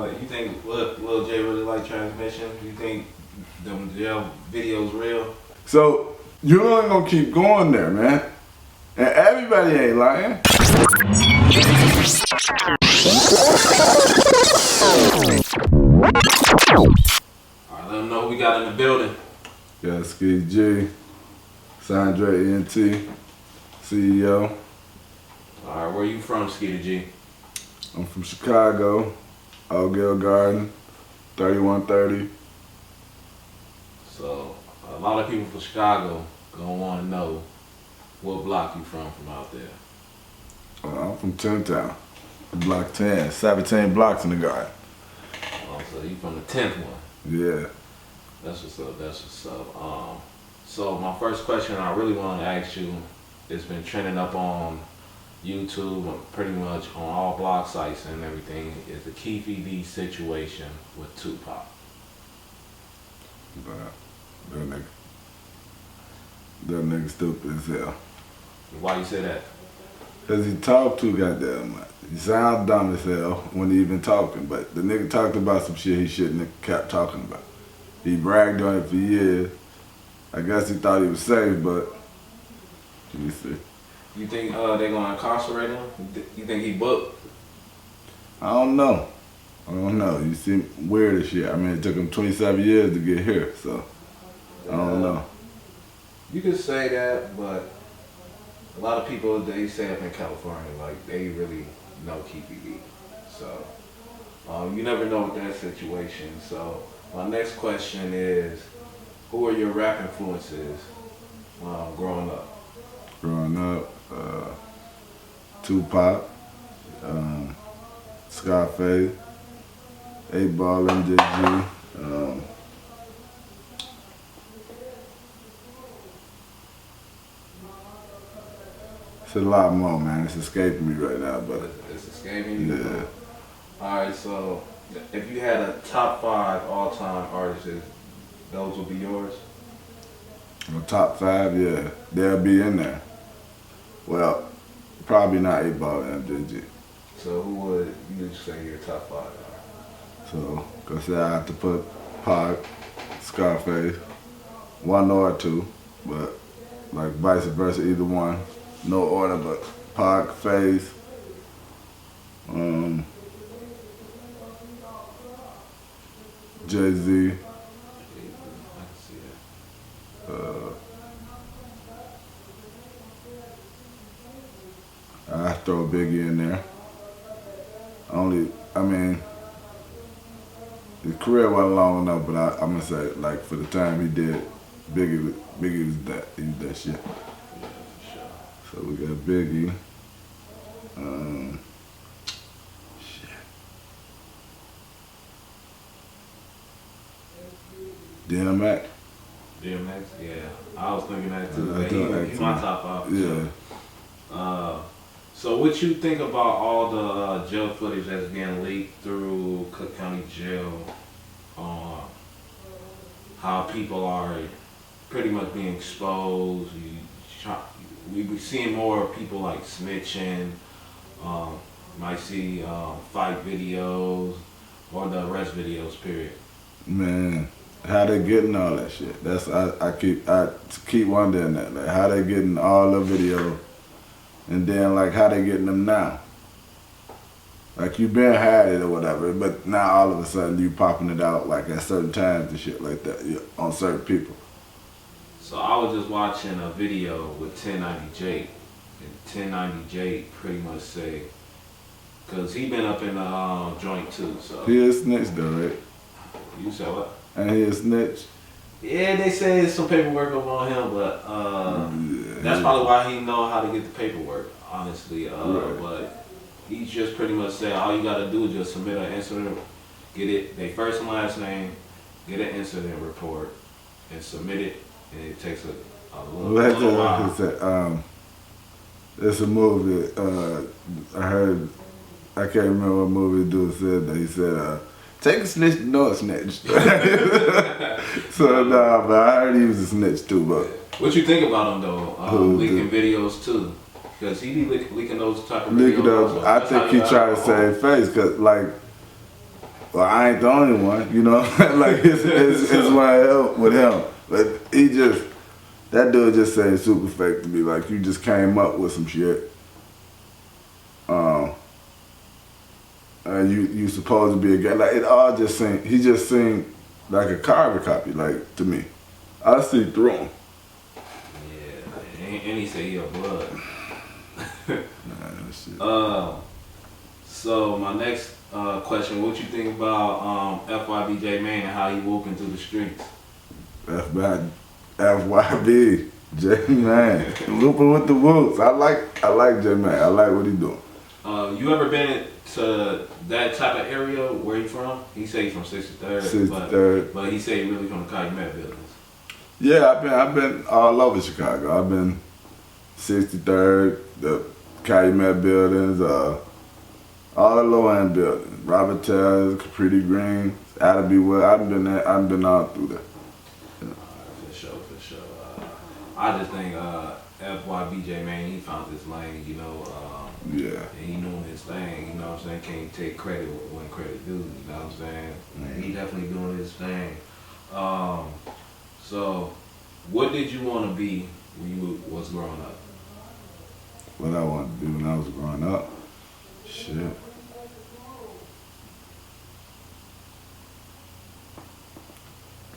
You think Lil J really like transmission? You think them jail videos real? So you ain't gonna keep going there, man. And everybody ain't lying. Alright, let them know who we got in the building. Got Fyb Jmane, Sandra ENT, CEO. Alright, where you from, Skeeter G? I'm from Chicago, Oakdale Garden, 3130. So, a lot of people from Chicago gonna want to know what block you from out there. I'm from Town, block 10, 17 blocks in the garden. Oh, so you from the 10th one. Yeah. That's what's up, that's what's up. So my first question I really want to ask you, it's been trending up on YouTube and pretty much on all blog sites and everything, is the Fyb situation with Tupac. That nigga stupid as hell. Why you say that? Cause he talked too goddamn much. He sounds dumb as hell when he even talking, but the nigga talked about some shit he shouldn't have kept talking about. He bragged on it for years. I guess he thought he was safe, but you see. You think they're gonna incarcerate him? You think he booked? I don't know. You seem weird as shit. I mean, it took him 27 years to get here, so I don't know. You could say that, but a lot of people, they say up in California, like, they really know Fyb. So, you never know with that situation. So, my next question is, who are your rap influences growing up? Growing up, Tupac, Scarface, 8 Ball, MJG. It's a lot more, man. It's escaping me right now, but It's escaping you? yeah. Alright, so if you had a top 5 all-time artists, those would be yours? The top 5, yeah, they'll be in there. Well, probably not 8 Ball and MJG. So who would you say your top 5 are? So, cause I have to put Pac, Scarface, one or two, but like vice versa, either one. No order, but Pac, Face, Jay-Z, I throw Biggie in there. I mean, his career wasn't long enough, but I'm gonna say, like, for the time he did, Biggie was that shit. So we got Biggie. Shit. DMX. DMX? Yeah. I was thinking that too. He's my top 5. Yeah. So what you think about all the jail footage that's being leaked through Cook County Jail on how people are pretty much being exposed? We be seeing more people like snitching, might see fight videos or the arrest videos, period. Man, how they getting all that shit? That's I keep wondering that, like, how they getting all the videos, and then like how they getting them now. Like, you been had it or whatever, but now all of a sudden you popping it out like at certain times and shit like that on certain people. So I was just watching a video with 1090J, and 1090J pretty much say, cause he been up in the joint too. So He is snitch though, right? You said what? And he is snitch. Yeah, they say there's some paperwork up on him, but that's probably why he know how to get the paperwork, honestly. Right. But he just pretty much said all you gotta do is just submit an incident, get it, their first and last name, get an incident report, and submit it, and it takes a little while. It's a movie. I heard. I can't remember what movie the dude said that. He said, "Take a snitch, no a snitch." So nah, but I heard he was a snitch too. But what you think about him though? Leaking videos too, because he be leaking those type of videos. Leaking those. I think he tried to save face, cause like well, I ain't the only one, you know. Like it's why I help with him. But that dude just seemed super fake to me. Like you just came up with some shit. You supposed to be a guy. Like it all just seemed. He just seemed like a carbon copy. Like to me, I see through him. Yeah, and he said he a blood. Nah, shit. So my next question: what you think about Fyb Jmane and how he walking through the streets? Fyb Jmane, whooping with the whoops. I like Jmane. I like what he doing. You ever been to that type of area where he from? He say he from 63rd. 63rd. But he say he really from the Calumet buildings. Yeah, I've been all over Chicago. I've been 63rd, the Calumet buildings, all the low end buildings, Robert Tell's, Capri Green, Attaby Wood. I've been all through there. Yeah. For sure. I just think Fyb Jmane, he found his lane, you know. Yeah. And he doing his thing, you know what I'm saying? Can't take credit when credit due, you know what I'm saying? And he definitely doing his thing. So, what did you want to be when you was growing up? What I wanted to do when I was growing up? Shit.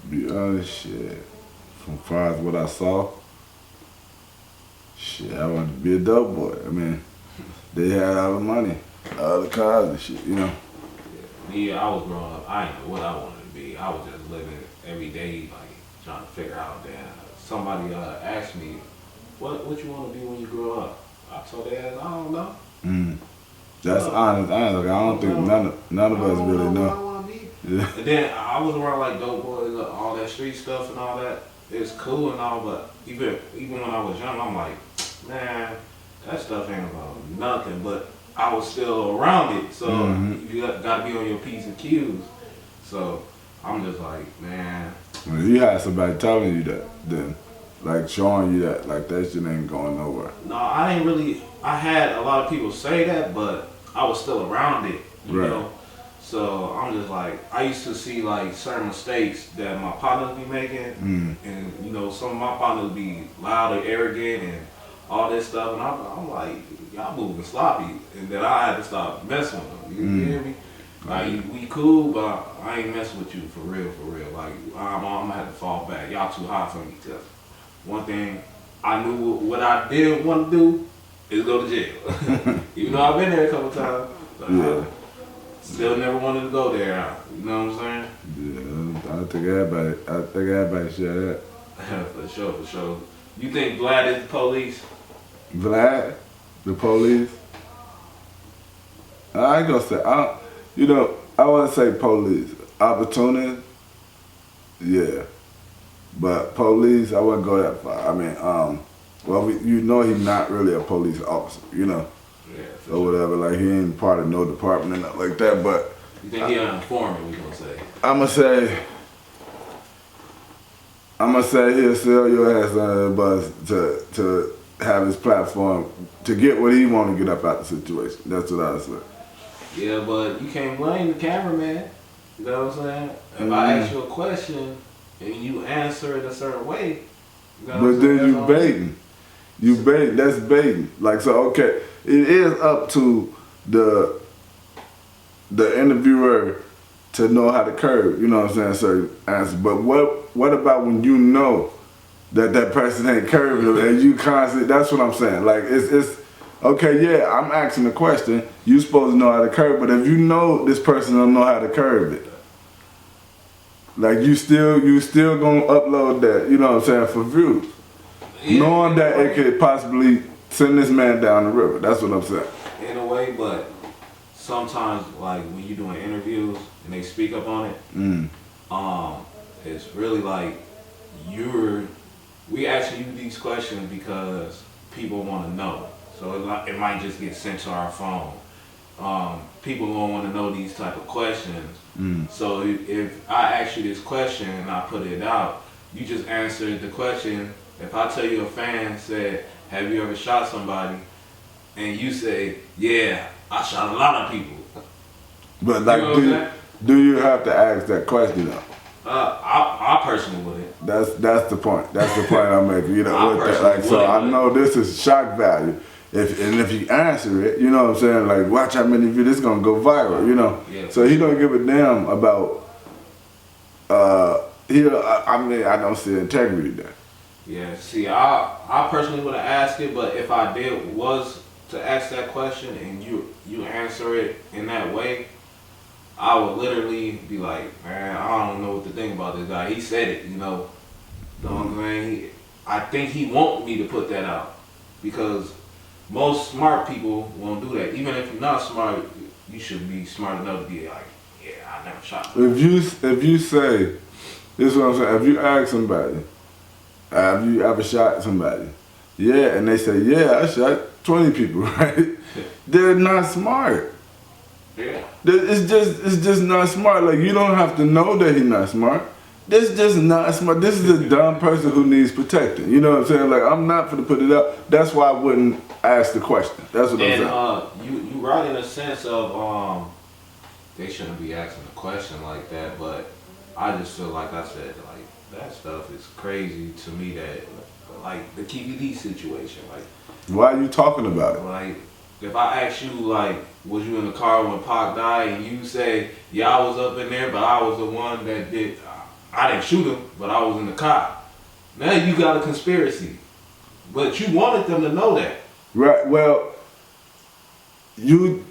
To be honest, shit. From far as what I saw, shit, I wanted to be a dope boy. I mean, they had all the money, all the cars and shit, you know. Yeah, I was growing up, I didn't know what I wanted to be. I was just living every day, like, trying to figure out, damn. Somebody asked me, what you want to be when you grow up? I told their ass, I don't know. That's honest. Like, I don't think none of us really know. What I want to be. Yeah. And then I was around like dope boys, all that street stuff and all that. It's cool and all, but even when I was young, I'm like, man, that stuff ain't about nothing. But I was still around it, so you got to be on your P's and Q's. So I'm just like, man. Well, you had somebody telling you that then, like showing you that, like that shit ain't going nowhere. No, I ain't really. I had a lot of people say that, but I was still around it, you know. So I'm just like, I used to see like certain mistakes that my partners be making, and you know, some of my partners be loud and arrogant and all this stuff, and I'm like, y'all moving sloppy, and then I had to stop messing with them. You hear me? Like we cool, but I ain't messing with you for real. Like I'm gonna have to fall back. Y'all too hot for me. Cause one thing I knew what I didn't want to do is go to jail. Even though I've been there a couple times, but I still never wanted to go there. You know what I'm saying? Yeah, I think everybody share that. For sure. You think Vlad is the police? Vlad, the police? I ain't gonna say. I wouldn't say police. Opportunist, yeah. But police, I wouldn't go that far. I mean, he's not really a police officer, you know, or whatever. Like he ain't part of no department and nothing like that. But you think he an informant? We gonna say? I'm gonna say he'll sell your ass under the bus to have his platform to get what he want to get up out the situation. That's what I say. Yeah, but you can't blame the cameraman. You know what I'm saying? If I ask you a question and you answer it a certain way, you know but then you baiting. You bait. That's baiting. Like so, okay. It is up to the interviewer to know how to curve. You know what I'm saying? Certain answer. But what about when you know that person ain't curving and you constantly? That's what I'm saying. Like it's. Okay, yeah, I'm asking the question. You supposed to know how to curve, but if you know this person don't know how to curve it, like you still gonna upload that, you know what I'm saying, for views, knowing that it could possibly send this man down the river. That's what I'm saying. In a way, but sometimes, like when you're doing interviews and they speak up on it, it's really like we asking you these questions because people want to know. So it might just get sent to our phone. People don't want to know these type of questions. So if I ask you this question and I put it out, you just answered the question. If I tell you a fan said, have you ever shot somebody? And you say, yeah, I shot a lot of people. But like, Do you have to ask that question though? I personally wouldn't. That's the point. That's the point I'm making. You know, I with that, like, so personally I know this is shock value. If you answer it, you know what I'm saying? Like, watch how many videos, it's gonna go viral. You know. Yeah. So he don't give a damn about. I mean, I don't see integrity there. Yeah, see, I personally would have asked it, but if I was to ask that question and you answer it in that way, I would literally be like, man, I don't know what to think about this guy. He said it, you know. You know what I'm saying? I think he want me to put that out because most smart people won't do that. Even if you're not smart, you should be smart enough to be like, yeah, I never shot. If you say, this is what I'm saying. If you ask somebody, have you ever shot somebody? Yeah, and they say, yeah, I shot 20 people, right? They're not smart. Yeah. It's just not smart. Like, you don't have to know that he's not smart. This just not smart. This is a dumb person who needs protecting. You know what I'm saying? Like, I'm not gonna put it up. That's why I wouldn't ask the question. That's what I'm saying. And you right in a sense of they shouldn't be asking a question like that, but I just feel like I said, like, that stuff is crazy to me. That, like, the KVD situation, like, why are you talking about it? like, if I ask you, like, was you in the car when Pac died, and you say, yeah, I was up in there, but I was the one that did, I didn't shoot him, but I was in the car. Now you got a conspiracy, but you wanted them to know that. Right. Well, you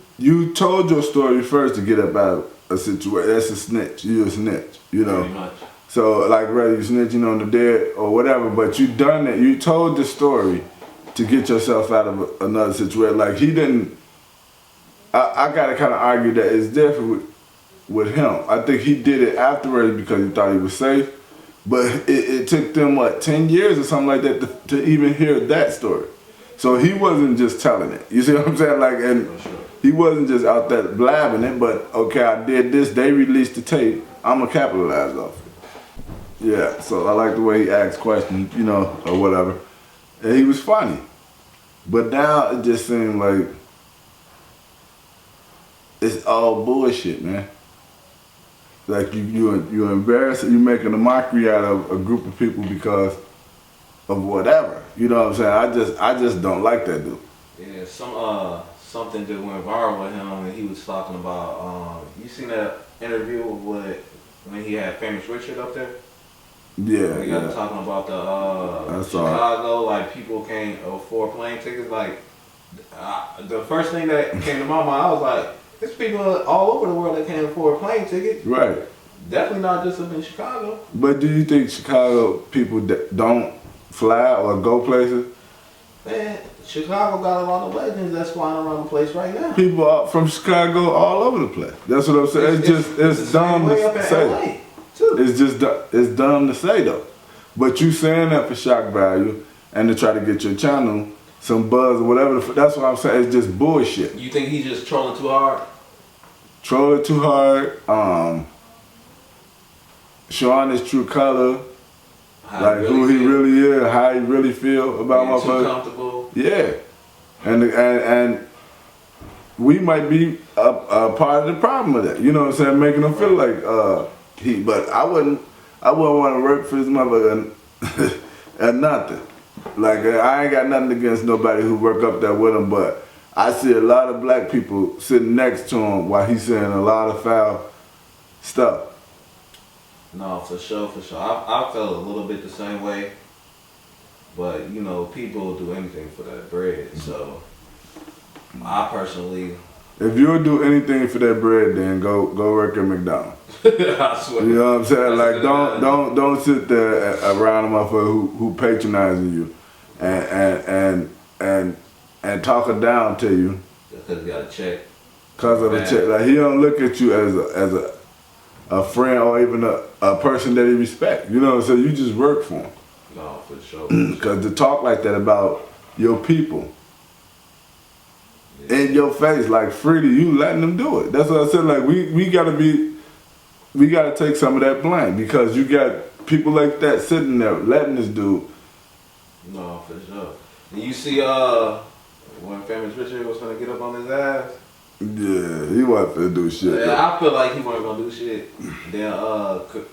told your story first to get up out of a situation. That's a snitch. You a snitch. You know. Pretty much. So, like, whether you snitching on the dead or whatever, but you done it. You told the story to get yourself out of another situation. Like, he didn't. I gotta kind of argue that it's different with him. I think he did it afterwards because he thought he was safe. But it took them, what, 10 years or something like that to even hear that story. So he wasn't just telling it. You see what I'm saying? Like, and he wasn't just out there blabbing it, but, okay, I did this, they released the tape, I'm gonna capitalize off it. Yeah, so I like the way he asked questions, you know, or whatever. And he was funny. But now it just seemed like it's all bullshit, man. Like, you embarrassing, you making a mockery out of a group of people because of whatever. You know what I'm saying? I just don't like that dude. Yeah, something just went viral with him, and he was talking about. You seen that interview with when he had Famous Richard up there? Yeah, he got talking about the Chicago, like, people can't afford plane tickets. Like, the first thing that came to my mind, I was like, there's people all over the world that can't afford plane tickets. Right. Definitely not just up in Chicago. But do you think Chicago people don't fly or go places? Man, Chicago got a lot of legends that's flying around the place right now. People from Chicago all over the place. That's what I'm saying. It's dumb to say. It's dumb to say though. But you saying that for shock value and to try to get your channel some buzz or whatever. That's what I'm saying. It's just bullshit. You think he's just trolling too hard? Trolling too hard. Showing his true color. Like who he really is, how he really feel about my too comfortable. Yeah, and we might be a part of the problem with that. You know what I'm saying? Making him feel like but I wouldn't want to work for this motherfucker and nothing. Like, I ain't got nothing against nobody who work up there with him, but I see a lot of black people sitting next to him while he's saying a lot of foul stuff. No, for sure. I felt a little bit the same way, but, you know, people do anything for that bread. So I personally, if you'll do anything for that bread, then go work at McDonald's. I swear. You know what I'm saying? Like, don't sit there around a motherfucker who patronizing you and talking down to you because he got a check. Cause of a check. Like, he don't look at you as a friend or even a person that he respect. You know what I'm saying? You just work for him. No, for sure. Cause to talk like that about your people in your face, like, freely, you letting them do it. That's what I said. Like, we gotta take some of that blame because you got people like that sitting there letting this dude. No, for sure. And you see, when Famous Richard was gonna get up on his ass, Yeah, he wasn't finna do shit. Yeah, I feel like he wasn't gonna do shit. Then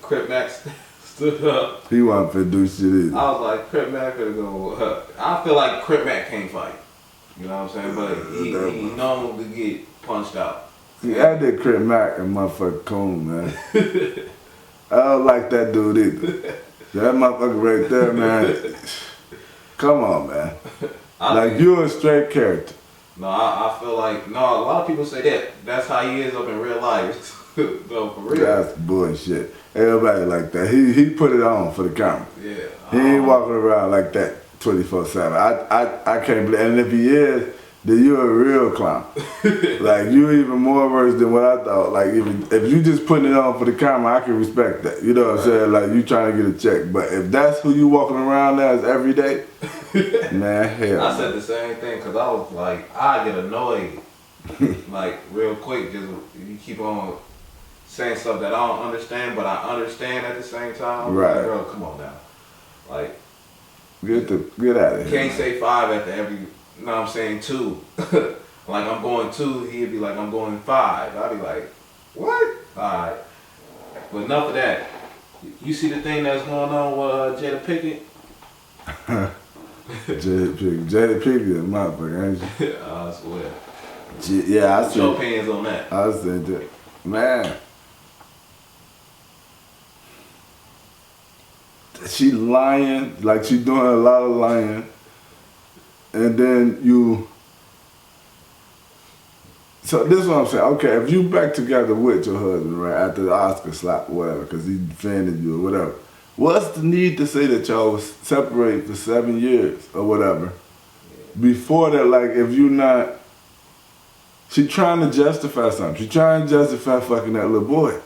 Crip Max stood up. He wasn't finna do shit either. I was like, Crip Mac could go. I feel like Crip Mac can't fight. You know what I'm saying? But he known to get punched out. See, I did Crip Mac and motherfucker coon, man. I don't like that dude either. That motherfucker right there, man. Come on, man. Like, you're a straight character. No, I feel like, a lot of people say that. That's how he is up in real life. No, for real. That's bullshit. Everybody like that. He put it on for the camera. Yeah. He ain't walking around like that 24/7. I can't believe. And if he is, then you're a real clown. Like, you're even more worse than what I thought. Like, if you just putting it on for the camera, I can respect that. You know what I'm saying? Like, you trying to get a check. But if that's who you walking around as every day, man, hell. I said the same thing because I was like, I get annoyed, like, real quick. Just you keep on saying stuff that I don't understand, but I understand at the same time. Right. Like, girl, come on now. Like, Get out of here. Can't say 5 after every, you know what I'm saying, 2. Like, I'm going 2, he'd be like, I'm going 5. I'd be like, what? Alright. But enough of that. You see the thing that's going on with Jada Pickett? Jada Pickett is my motherfucker, ain't you? I swear. Yeah, I What's see. your opinions on that? I said that. Man. She lying, like she doing a lot of lying. And then so this is what I'm saying. Okay, if you back together with your husband, right, after the Oscar slap or whatever, because he defended you or whatever, what's the need to say that y'all was separated for 7 years or whatever? Before that, like, if you not, she trying to justify something. She trying to justify fucking that little boy.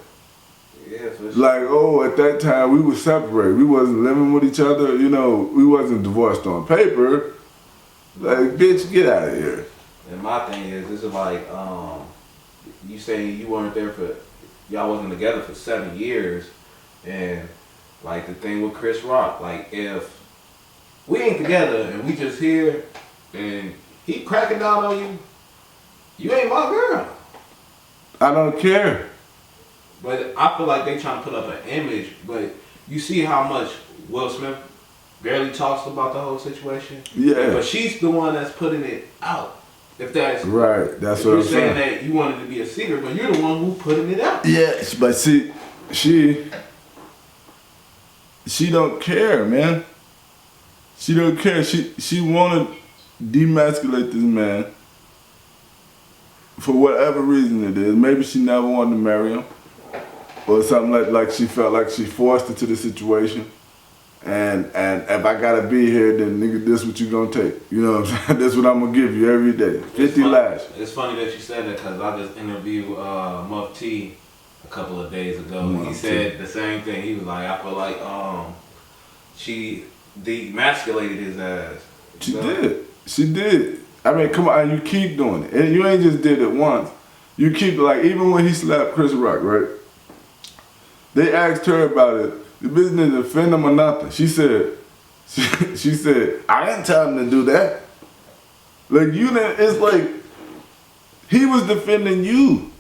Yeah, for sure. Like, oh, at that time we were separated. We wasn't living with each other. You know, we wasn't divorced on paper. Like, bitch, get out of here. And my thing is, this is like, you say you weren't there y'all wasn't together for 7 years, and like the thing with Chris Rock, like if we ain't together and we just here and he cracking down on you, you ain't my girl. I don't care. But I feel like they trying to put up an image, but you see how much Will Smith barely talks about the whole situation? Yeah. But she's the one that's putting it out. If that's right, that's if what you're I'm saying. That you wanted to be a secret, but you're the one who putting it out. Yeah, but see, she don't care, man. She don't care. She want to demasculate this man for whatever reason it is. Maybe she never wanted to marry him, or something like she felt like she forced into the situation. And if I gotta be here, then nigga, this what you gonna take. You know what I'm saying? This what I'm gonna give you every day. 50 lash. It's funny that you said that because I just interviewed Muff T a couple of days ago. He said the same thing. He was like, I feel like she demasculated his ass. She did. I mean, come on, you keep doing it. And you ain't just did it once. You keep, like, even when he slapped Chris Rock, right? They asked her about it. The bitch didn't defend him or nothing. She said, I didn't tell him to do that. Like, you didn't, it's like, he was defending you.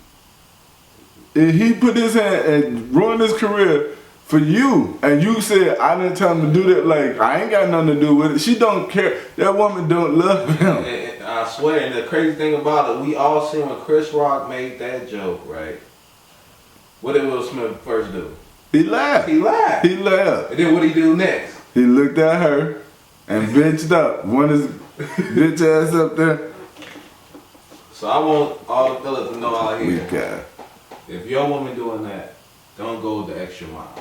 And he put his hand and ruined his career for you. And you said, I didn't tell him to do that. Like, I ain't got nothing to do with it. She don't care. That woman don't love him. And I swear, and the crazy thing about it, we all seen when Chris Rock made that joke, right? What did Will Smith first do? He laughed. He laughed. And then what he do next? He looked at her and bitched up. One his bitch ass up there. So I want all the fellas to know out here. God. If your woman doing that, don't go the extra mile.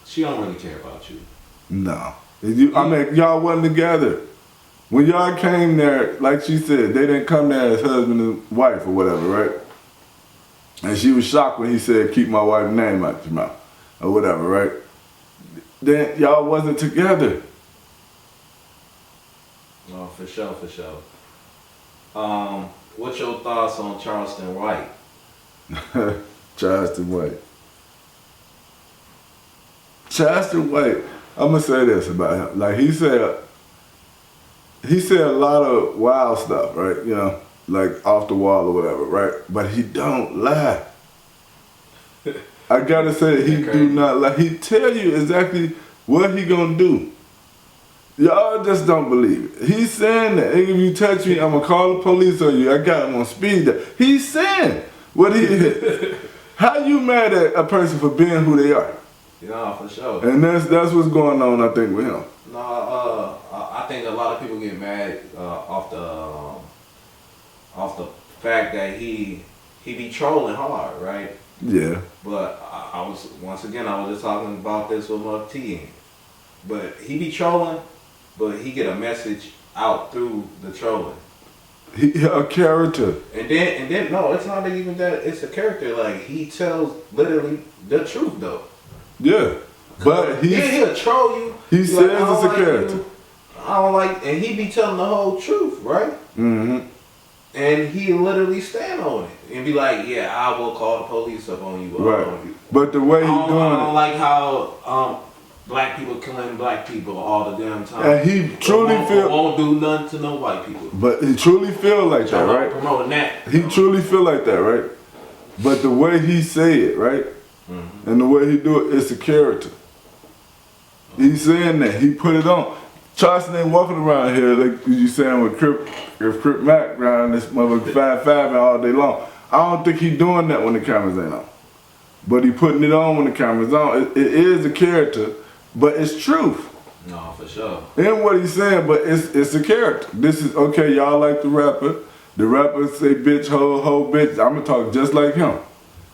She don't really care about you. No. I mean, y'all wasn't together. When y'all came there, like she said, they didn't come there as husband and wife or whatever, right? And she was shocked when he said, keep my wife's name out your mouth. Or whatever, right? Then y'all wasn't together. Oh, for sure. What's your thoughts on Charleston White? Charleston White. Charleston White, I'm gonna say this about him. Like, he said a lot of wild stuff, right? You know, like off the wall or whatever, right? But he don't lie. I gotta say, he do not lie. He tell you exactly what he gonna do. Y'all just don't believe it. He's saying that. If you touch me, I'm gonna call the police on you. I got him on speed dial. He's saying what he is. How you mad at a person for being who they are? Yeah, for sure. And that's what's going on, I think, with him. No, I think a lot of people get mad off the fact that he be trolling hard, right? Yeah. But I was just talking about this with my T. But he be trolling, but he get a message out through the trolling. He a character. And then no, it's not even that. It's a character. Like he tells literally the truth though. Yeah, but he'll troll you. He says it's a character. I don't like, and he be telling the whole truth, right? Mm-hmm. And he literally stand on it and be like, "Yeah, I will call the police up on you." Right. But the way he's doing it, I don't like how black people killing black people all the damn time. And he truly won't do nothing to no white people. But he truly feel like that, right? Promoting that. He truly feel like that, right? But the way he say it, right? Mm-hmm. And the way he do it, it's a character. He's saying that. He put it on. Charleston ain't walking around here like you saying with Crip Mac around this motherfucker 5'5" and all day long. I don't think he doing that when the cameras ain't on. But he putting it on when the camera's on. It is a character, but it's truth. No, for sure. And what he's saying, but it's a character. This is, okay, y'all like the rapper. The rapper say bitch, ho, bitch. I'm gonna talk just like him.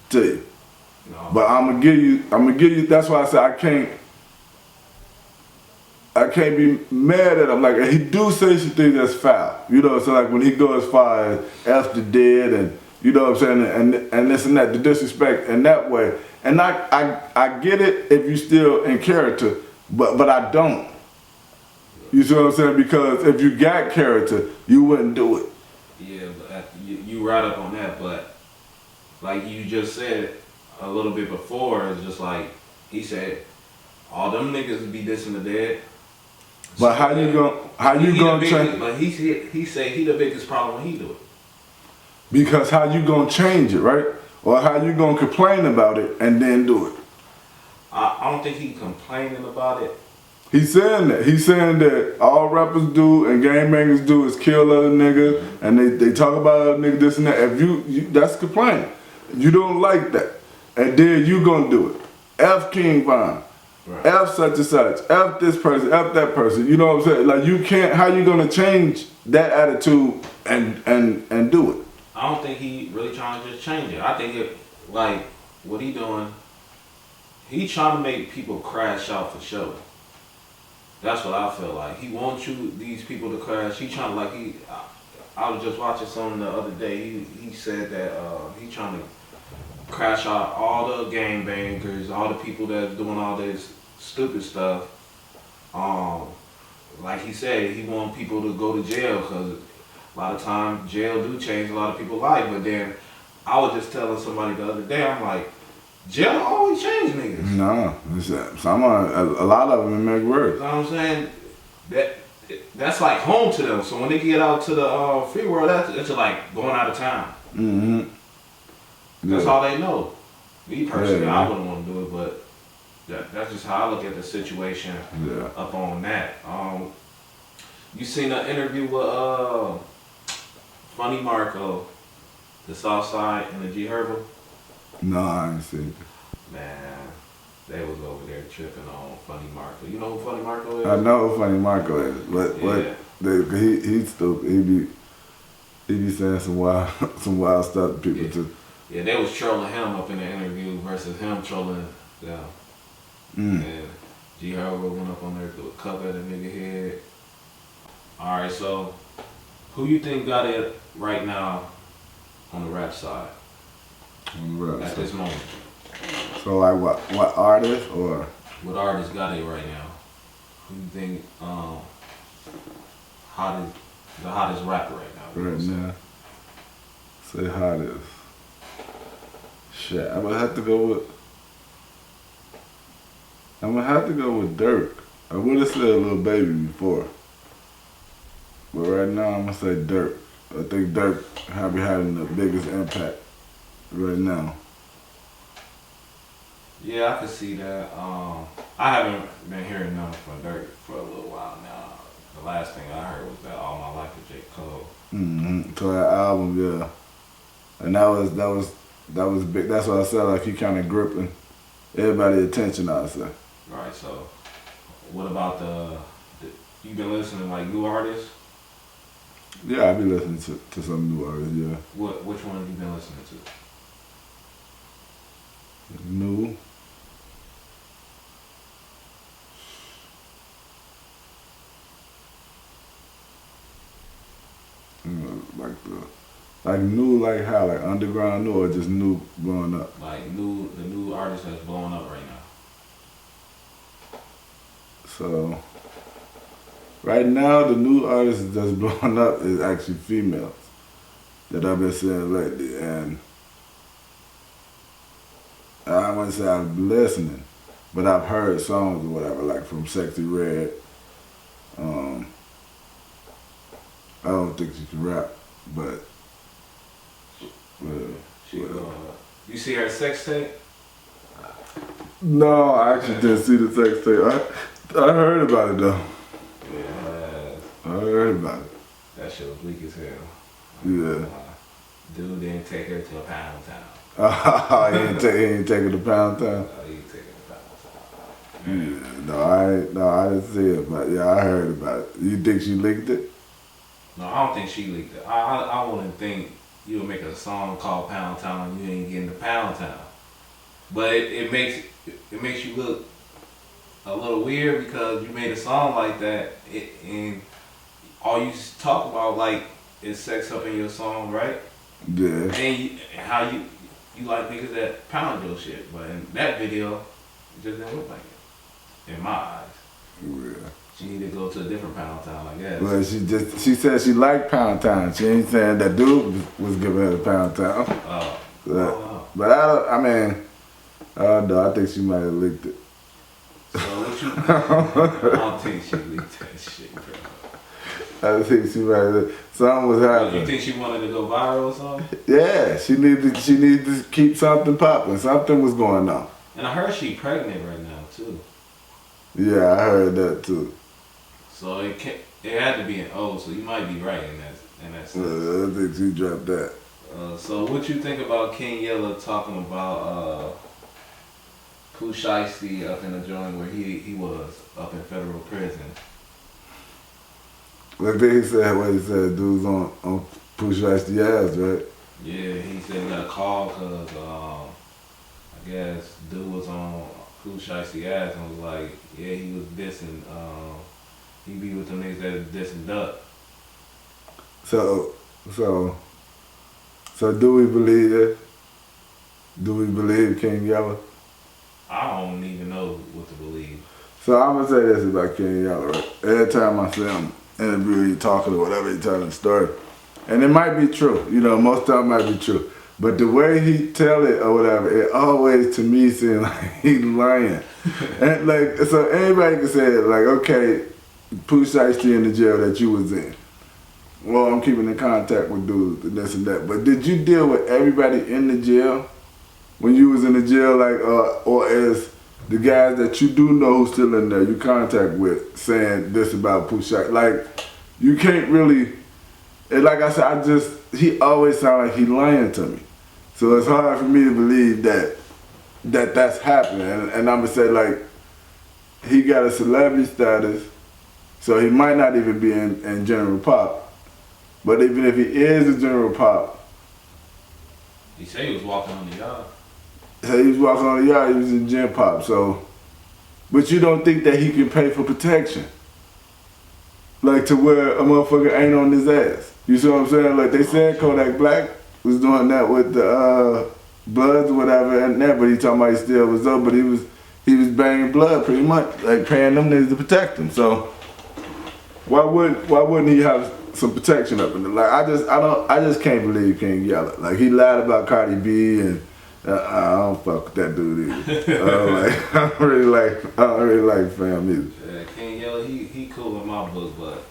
Tell you. No. But I'm gonna give you, that's why I say I can't be mad at him. Like, he do say some things that's foul. You know, so like when he goes as far as F the dead and, you know what I'm saying, and this and that, the disrespect in that way. And I get it if you still in character, but I don't. You see what I'm saying? Because if you got character, you wouldn't do it. Yeah, but you right up on that, but like you just said a little bit before, it's just like he said, all them niggas be dissing the dead. But how you gonna change? But he said he the biggest problem when he do it. Because how you gonna change it, right? Or how you gonna complain about it and then do it? I don't think he complaining about it. He's saying that. He's saying that all rappers do and gangbangers do is kill other niggas, and they talk about other niggas, this and that. If you that's complaining. You don't like that. And then you gonna do it. F King Von. Right. F such and such. F this person. F that person. You know what I'm saying? Like you can't, how you gonna change that attitude and do it? I don't think he really trying to just change it. I think it, like, what he doing, he trying to make people crash out for sure. That's what I feel like. He wants these people to crash. He trying to, like, I was just watching something the other day. He said that he trying to crash out all the gangbangers, all the people that's doing all this stupid stuff. Like he said, he want people to go to jail because a lot of times jail do change a lot of people's life. But then I was just telling somebody the other day, I'm like, jail always change niggas. No, a lot of them make worse. You know what I'm saying? That's like home to them. So when they get out to the free world, it's like going out of town. Mm-hmm. That's all they know. Me personally, I wouldn't want to do it, but that's just how I look at the situation up on that. You seen an interview with Funny Marco, the Southside and the G Herbo? No, I ain't seen it. Man, they was over there tripping on Funny Marco. You know who Funny Marco is? I know who Funny Marco is, but he's stupid. He be saying some wild stuff to people too. Yeah, they was trolling him up in the interview versus him trolling them. And G Herbo went up on there to a cup at a nigga head. Alright, so who you think got it right now on the rap side? On the rap at this moment. So like what artist or? What artist got it right now? Who you think the hottest rapper right now? Right now. Say hottest. Shit, I'm gonna have to go with Dirk. I would have said Lil Baby before. But right now I'm gonna say Dirk. I think Dirk have been having the biggest impact right now. Yeah, I can see that. I haven't been hearing nothing from Dirk for a little while now. The last thing I heard was that All My Life with J. Cole. So that album, yeah, and that was big. That's why I said like he kind of gripping everybody's attention. I say. Right. So, what about you been listening to like new artists? Yeah, I be listening to some new artists. Yeah. Which one have you been listening to? New. Like new, like how, like underground new, or just new blowing up? Like the new artist that's blowing up right now. So, right now, the new artist that's blowing up is actually females that I've been seeing lately, and I wouldn't say I've been listening, but I've heard songs or whatever, like from Sexy Red. I don't think she can rap, but You see her sex tape? no, I actually didn't see the sex tape. I heard about it though. Yeah. I heard about it. That shit was weak as hell. Yeah. Dude didn't take her to a pound town. He ain't taking the Pound Town. He ain't taking the pound town. Yeah, I didn't see it, but yeah, I heard about it. You think she leaked it? No, I don't think she leaked it. I wouldn't think you would make a song called Pound Town and you ain't getting to Pound Town. But it makes you look a little weird because you made a song like that and all you talk about like is sex up in your song, right? Yeah. And how you like niggas that pound your shit, but in that video, it just didn't look like it. In my eyes. Yeah. She need to go to a different Pound Town, I guess. Well, she said she liked Pound Town. She ain't saying that dude was giving her the Pound Town. But I don't know. I think she might have leaked it. So what you? I don't think she leaked that shit, bro. I think she might have. Something was happening. You think she wanted to go viral or something? Yeah, she needed to keep something popping. Something was going on. And I heard she pregnant right now too. Yeah, I heard that too. So it had to be an O. So you might be right in that sense. I think she dropped that. So what you think about King Yella talking about Pooh Shiesty up in the joint where he was up in federal prison? Like he said dudes on Pooh Shiesty ass, right? Yeah, he said he got a call because I guess dude was on Pooh Shiesty ass and was like, yeah, he was dissing. He be with them niggas that is dissing Duck. So do we believe that? Do we believe King Yella? I don't even know what to believe. So I'm gonna say this about King Yella, right? Every time I see him interview, he talking or whatever, he telling a story. And it might be true, most of it might be true. But the way he tell it or whatever, it always to me seems like he's lying. And like, so anybody can say it, like, okay, Pooh Shiesty in the jail that you was in. Well, I'm keeping in contact with dudes and this and that. But did you deal with everybody in the jail when you was in the jail, like, or as the guys that you do know who's still in there, you contact with, saying this about Pooh Shiesty? Like, you can't really, and like I said, he always sound like he lying to me. So it's hard for me to believe that's happening. And I'm gonna say, like, he got a celebrity status, so he might not even be in general pop. But even if he is a general pop, he said he was walking on the yard. So he was walking on the yard, he was in gen pop. So, but you don't think that he can pay for protection? Like to where a motherfucker ain't on his ass. You see what I'm saying? Like they said Kodak Black was doing that with the Bloods or whatever and that, but he talking about he still was up, but he was banging Blood pretty much, like paying them niggas to protect him. So why wouldn't he have some protection up in there? Like I just can't believe King Yella. Like he lied about Cardi B and I don't fuck with that dude either. I don't really like Fam either. Yeah, King Yella, he cool in my book, but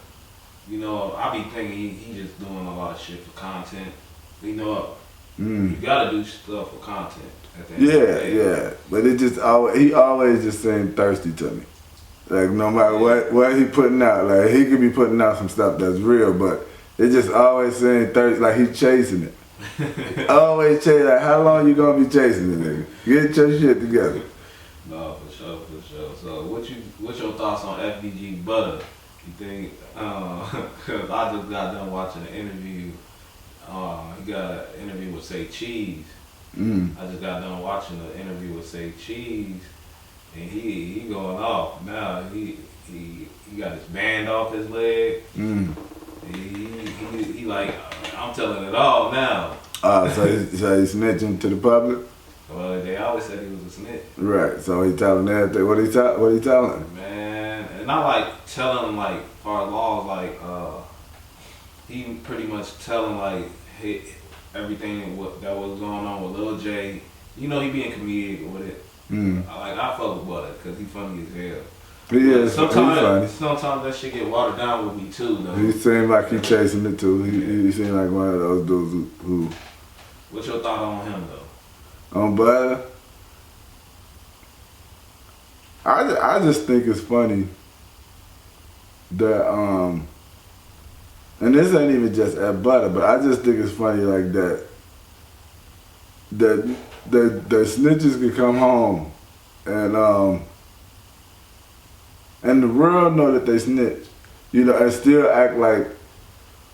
You know, I be thinking he just doing a lot of shit for content. You know, you gotta do stuff for content. At the end of the day. Yeah. But it just he always just seemed thirsty to me. Like no matter what he putting out, like he could be putting out some stuff that's real, but it just always seemed thirsty, like he chasing it. Always chasing. Like how long you gonna be chasing it, nigga? Get your shit together. No, for sure. So what's your thoughts on FBG Butter? You think? Cause I just got done watching an interview. He got an interview with Say Cheese. I just got done watching the interview with Say Cheese, and he going off now. He got his band off his leg. He like I'm telling it all now. So he's snitching to the public. Well, they always said he was a snitch. Right. So he telling everything. What he telling? Man, and not like telling like far laws like he pretty much telling like hey, everything that was going on with Lil J. You know, he being comedic with it. Like I fuck with Butter because he funny as hell. He is. Sometimes that shit get watered down with me too, though. He seemed like he chasing it too. He seemed like one of those dudes who. What's your thought on him though? On Butter, I just think it's funny that and this ain't even just at Butter, but I just think it's funny like that the snitches could come home and the world know that they snitch, you know, and still act like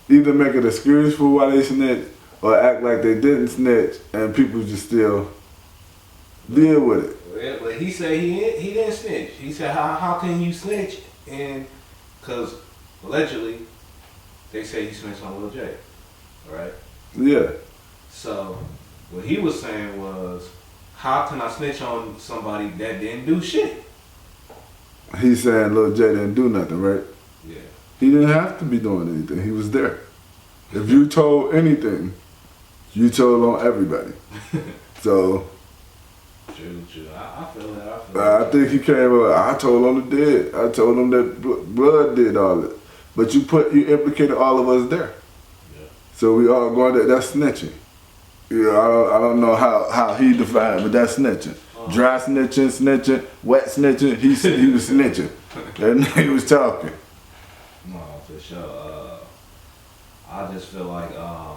either make an excuse for why they snitch or act like they didn't snitch and people just still deal with it. Yeah, but he said he didn't snitch. He said how can you snitch? And because allegedly they say he snitched on Lil J, right? Yeah. So what he was saying was, how can I snitch on somebody that didn't do shit? He's saying Lil J didn't do nothing, right? Yeah. He didn't have to be doing anything. He was there. If you told anything, you told on everybody. So. True. I feel that. I think he came up. I told on the dead. I told him that blood did all it. But you implicated all of us there. Yeah. So we all going there. That's snitching. You know, I don't know how he defined it, but that's snitching. Dry snitching, wet snitching. He was snitching. And he was talking. No, for sure. I just feel like I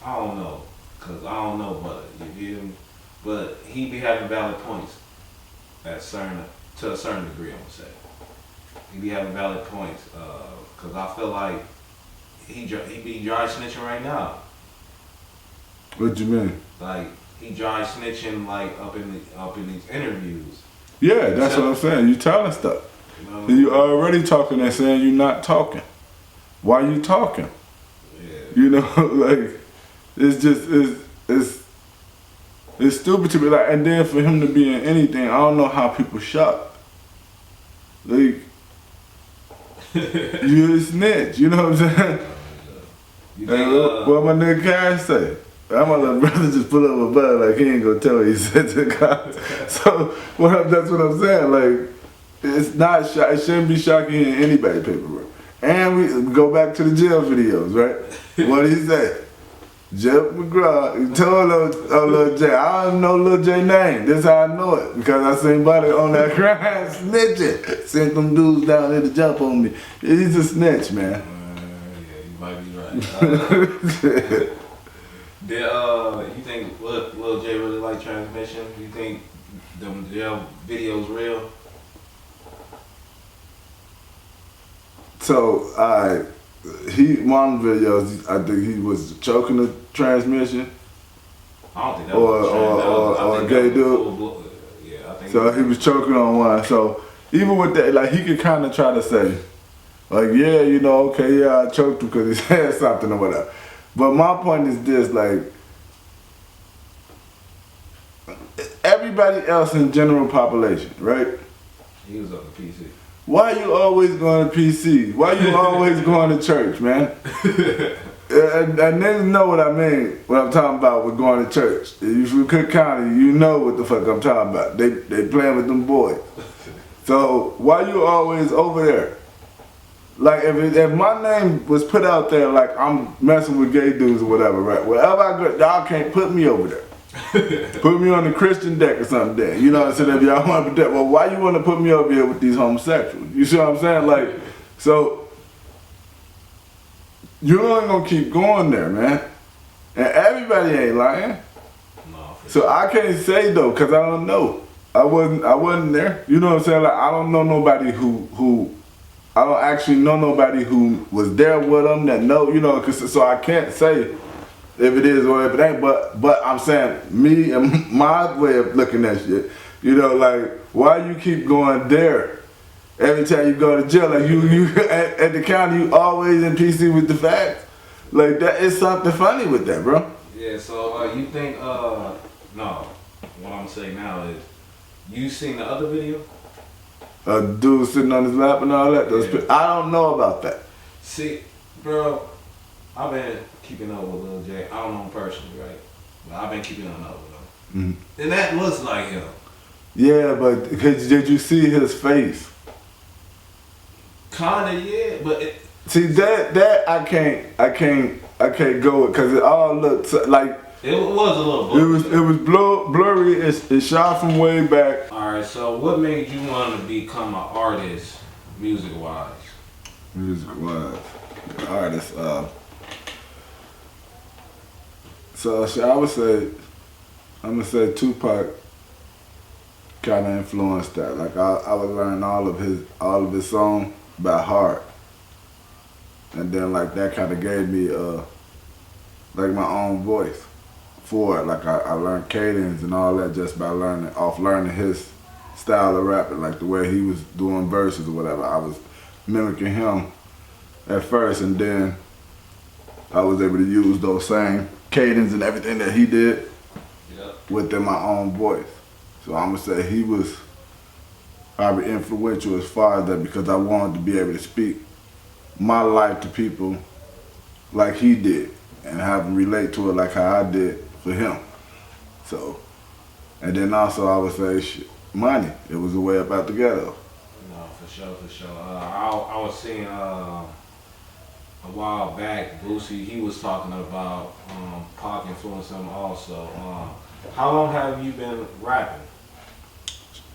don't know, cause I don't know, but you feel me? But he be having valid points to a certain degree. I'm gonna say he be having valid points, cause I feel like he be dry snitching right now. What you mean? Like he dry snitching like up in these interviews. Yeah, that's what I'm saying. You telling stuff. You know? You already talking and saying you're not talking. Why you talking? Yeah. You know, like it's just it's stupid to be like, and then for him to be in anything, I don't know how people shocked. Like you a snitch, you know what I'm saying? You think, what my nigga Cash say? I'm my little brother just pull up a Butter like he ain't gonna tell what he said to the cops. So that's what I'm saying. Like it's not it shouldn't be shocking in anybody's paperwork. And we go back to the jail videos, right? What did he say? Jeff McGraw, he told Lil J. I don't know Lil J name. This how I know it. Because I seen Butter on that crime snitching. Sent them dudes down there to jump on me. He's a snitch, man. Yeah, you might be right. You think Lil J really like transmission? You think them jail videos real? So, one of the videos, I think he was choking the transmission. I don't think that was or a gay dude. Yeah, I think so he was choking on one. So even with that, like he could kind of try to say, like, yeah, you know, okay, yeah, I choked him because he said something or whatever. But my point is this, like, everybody else in general population, right? He was up to PC. Why you always going to PC? Why you always going to church, man? And niggas know what I mean when I'm talking about with going to church. If you from Cook County, you know what the fuck I'm talking about. They playing with them boys. So why you always over there? like if my name was put out there like I'm messing with gay dudes or whatever, right? Wherever I go, y'all can't put me over there. Put me on the Christian deck or something there. You know what I'm saying? If y'all want to put that, well, why you want to put me over here with these homosexuals? You see what I'm saying? Like, so you ain't gonna keep going there, man. And everybody ain't lying. No, so I can't say though, cause I don't know. I wasn't there. You know what I'm saying? Like I don't know nobody who I don't actually know nobody who was there with them that know, you know, so I can't say if it is or if it ain't, but I'm saying me and my way of looking at shit, you know, like why you keep going there? Every time you go to jail, like you at the county, you always in PC with the facts. Like that is something funny with that, bro. Yeah, so you think, no, what I'm saying now is, you seen the other video? A dude sitting on his lap and all that. I don't know about that. See, bro, I've been keeping up with Lil J. I don't know him personally, right? But I've been keeping up with him. Mm-hmm. And that looks like him. Yeah, but did you see his face? Kinda, yeah, but see that I can't go with because it all looks like it was a little blurry. It was blurry. It's shot from way back. All right, so what made you want to become an artist, music wise? Music wise, artist. So I would say, I'm gonna say Tupac kind of influenced that. Like I would learn all of his songs by heart, and then like that kind of gave me like my own voice for it. Like I learned cadence and all that just by learning his style of rapping, like the way he was doing verses or whatever. I was mimicking him at first, and then I was able to use those same cadence and everything that he did within my own voice. So I'm gonna say he was probably influential as far as that because I wanted to be able to speak my life to people like he did and have them relate to it like how I did for him. So, and then also I would say money. It was a way up out together. No, for sure. I was seeing a while back, Boosie, he was talking about Pac influencing him also. How long have you been rapping?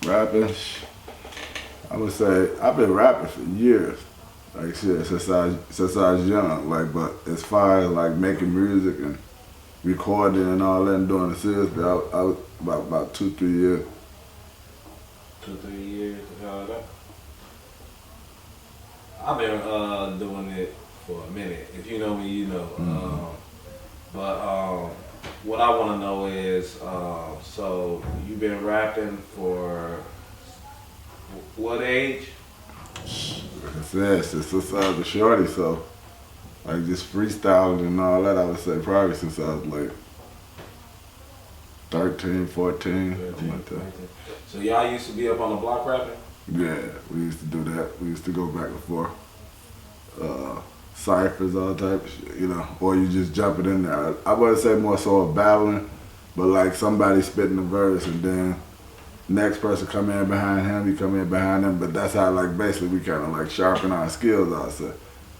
Rapping? I would say I've been rapping for years. Like shit, since I was young. Like, but as far as like making music and recording and all that and doing it seriously, I was about 2-3 years. 2-3 years. I've been doing it for a minute. If you know me, you know. But what I want to know is, so you've been rapping for what age? Like I said, since I was a shorty, so like just freestyling and all that, I would say probably since I was like 13, 14, something like that. So y'all used to be up on the block rapping? Yeah, we used to do that. We used to go back and forth. Ciphers, all type of shit, you know, or you just jumping in there. I wouldn't say more so of battling, but like somebody spitting the verse and then next person come in behind him, you come in behind them, but that's how like basically we kind of like sharpen our skills, I'd say.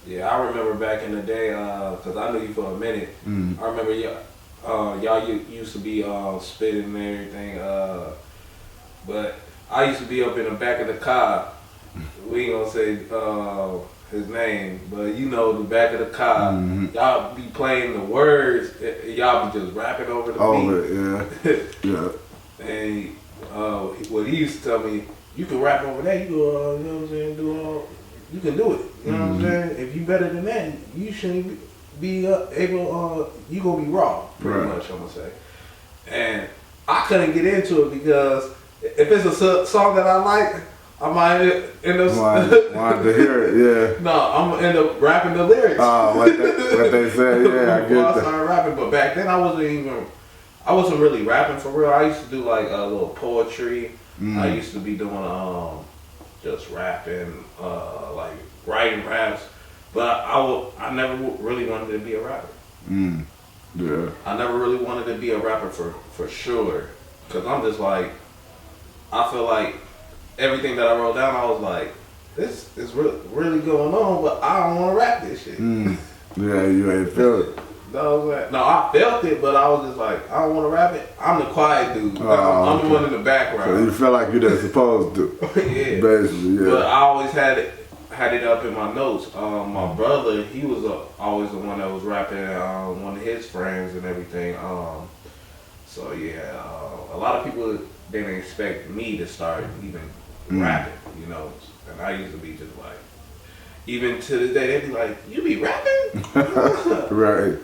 Yeah, I remember back in the day, cause I knew you for a minute. I remember y'all used to be spitting and everything, but I used to be up in the back of the car. We ain't gonna say his name, but you know the back of the car. Y'all be playing the words, y'all be just rapping over the beat. Yeah. And what he used to tell me, you can rap over that, you go, you know what I'm saying, you can do it. You know what I'm saying? If you better than that, you shouldn't be able, you gonna be raw, pretty much, I'm gonna say. And I couldn't get into it because if it's a song that I like, I might end up wanted to hear it, yeah. No, I'm gonna end up rapping the lyrics. Oh, what they said, yeah, I get that. I started rapping, but back then I wasn't really rapping for real. I used to do like a little poetry. I used to be doing just rapping, like writing raps, but I never really wanted to be a rapper. Yeah. I never really wanted to be a rapper for sure, cause I'm just like, I feel like everything that I wrote down, I was like, this is really going on, but I don't want to rap this shit. Yeah, you ain't feel it. No, I felt it, but I was just like, I don't want to rap it. I'm the quiet dude. I'm the one in the background. So you feel like you're not supposed to. Yeah. Basically, yeah. But I always had it up in my notes. My brother, he was always the one that was rapping, one of his friends and everything. So yeah, a lot of people didn't expect me to start even rapping, you know. And I used to be just like, even to this day, they be like, "You be rapping?" Right.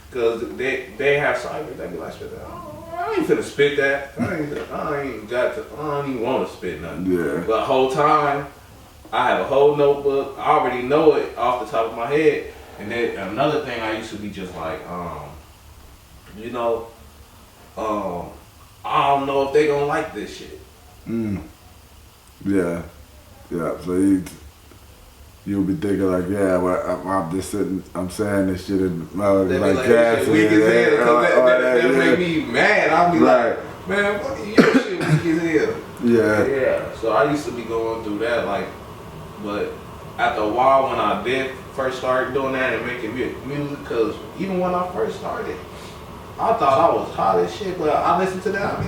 Because they have ciphers. They be like, I ain't finna spit that. I don't even want to spit nothing. Yeah. But the whole time, I have a whole notebook. I already know it off the top of my head. And then another thing, I used to be just like, you know, I don't know if they gonna like this shit. Yeah. Yeah. So you'll be thinking like, yeah, well, I'm just sitting, I'm saying this shit in like gas. Weak as hell, because that make me mad. I'll be like, man, fuck you, your shit weak as hell. Yeah. Yeah. So I used to be going through that, like, but after a while when I did first start doing that and making music, because even when I first started, I thought I was hot as shit, but I listened to that,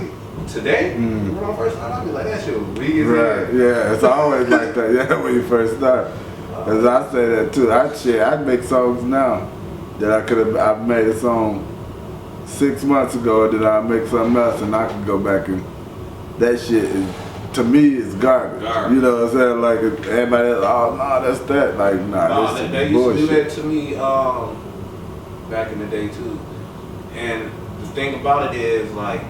today, when I first started, I'd be like, that shit was weak as hell. Right, yeah, it's always like that, yeah, when you first start. Cause I say that too. I'd make songs now that I've made a song 6 months ago, then I make something else and I can go back and that shit is, to me, is garbage. You know what I'm saying? Like everybody else, oh no, that's that. Like nah, this they is used bullshit. to do that to me back in the day too. And the thing about it is like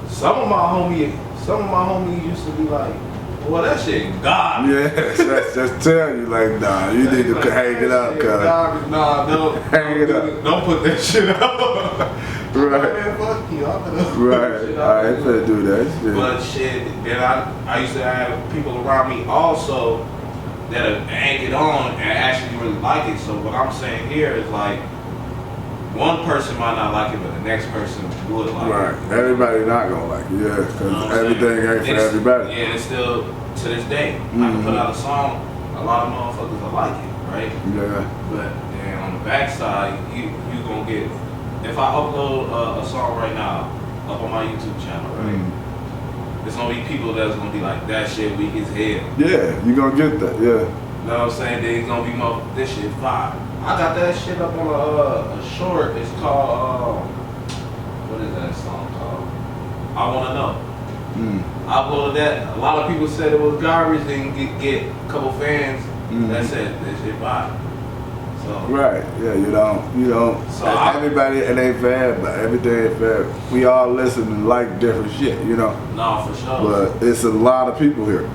some of my homies used to be like, well, that shit garbage. Yeah, just tell you like, nah, you need to hang it up, cuz. Nah, hang it up. Don't put that shit up. Right. Man, fuck you. I'm gonna Right. I ain't finna do that shit. But shit, then I used to have people around me also that have anchored on and actually really like it. So what I'm saying here is like, one person might not like it, but the next person would like it. Right. Everybody not gonna like it, yeah, because everything ain't for everybody. Yeah, and it's still, to this day, I can put out a song, a lot of motherfuckers will like it, right? Yeah. But then on the backside, you gonna get, if I upload a song right now, up on my YouTube channel, right? There's gonna be people that's gonna be like, that shit weak as hell. Yeah, you gonna get that, yeah. You know what I'm saying? There's gonna be more, this shit fire. I got that shit up on a short. It's called, what is that song called? I Wanna Know. I uploaded that. A lot of people said it was garbage. Then get a couple fans that said this shit fire. So right, yeah, you don't. So everybody, it ain't fair, but everything ain't fair. We all listen and like different shit, you know. No, for sure. But it's a lot of people here.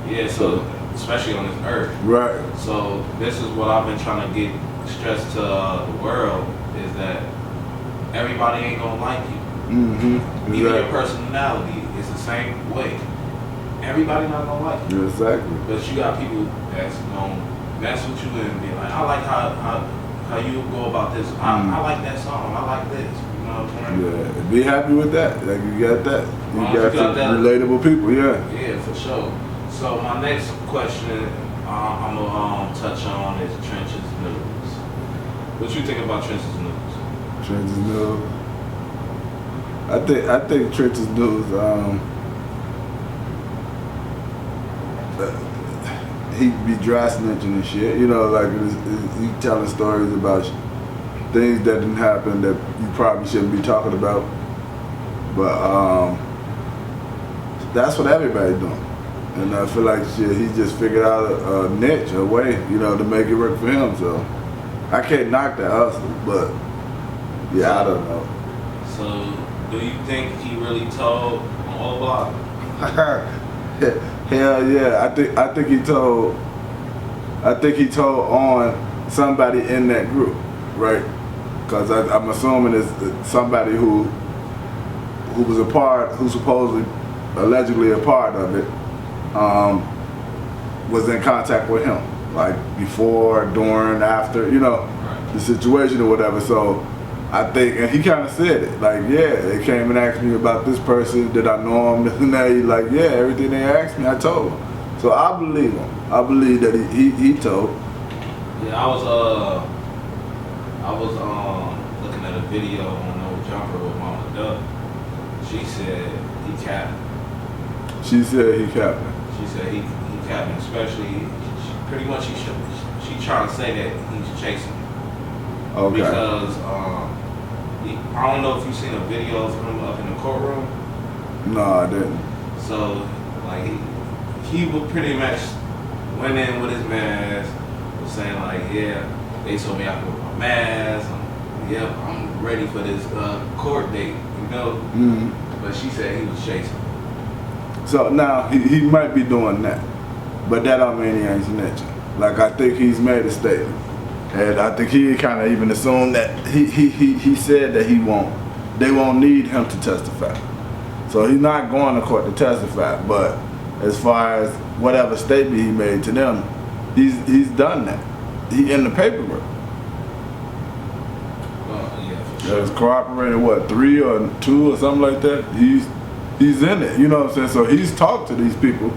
Yeah, so especially on this earth. Right. So this is what I've been trying to get stressed to the world is that everybody ain't gonna like you. Even your personality is the same way. Everybody not gonna like you. Exactly. But you got people that's gonna mess with you and be like, I like how you go about this. I like that song. I like this. You know what I'm saying? Yeah. Be happy with that. Like you got that. You got some relatable people. Yeah. Yeah, for sure. So my next question I'm gonna touch on is Trenches News. What you think about Trenches News? Trenches News. I think Trenches News. He be dry snitching and shit. You know, like he telling stories about things that didn't happen that you probably shouldn't be talking about. But that's what everybody doing. And I feel like shit, he just figured out a niche, a way, you know, to make it work for him. So I can't knock that hustle, but yeah, I don't know. So do you think he really told on all block? Hell yeah, I think he told on somebody in that group, right? Because I'm assuming it's somebody who was a part, who supposedly, allegedly a part of it, was in contact with him, like before, during, after, you know, the situation or whatever. So I think, and he kind of said it, like, yeah, they came and asked me about this person, did I know him, and that. He like, yeah, everything they asked me, I told them. So I believe him. I believe that he told. Yeah, I was looking at a video on No Jumper with Mama Duck. She said he capped. She said he capped. She said he capped, especially pretty much she trying to say that he's chasing. Okay. Because I don't know if you've seen a video of him up in the courtroom. No, I didn't. So like he would pretty much went in with his mask, was saying like, yeah, they told me I could wear my mask. I'm ready for this court date, you know. Mm-hmm. But she said he was chasing. So now he might be doing that, but that don't mean he ain't snitching. Like I think he's made a statement, and I think he kind of even assumed that he said that they won't need him to testify. So he's not going to court to testify. But as far as whatever statement he made to them, he's done that. He in the paperwork. Yeah, for sure. There's cooperated, what, 3 or 2 or something like that? He's in it, you know what I'm saying? So he's talked to these people.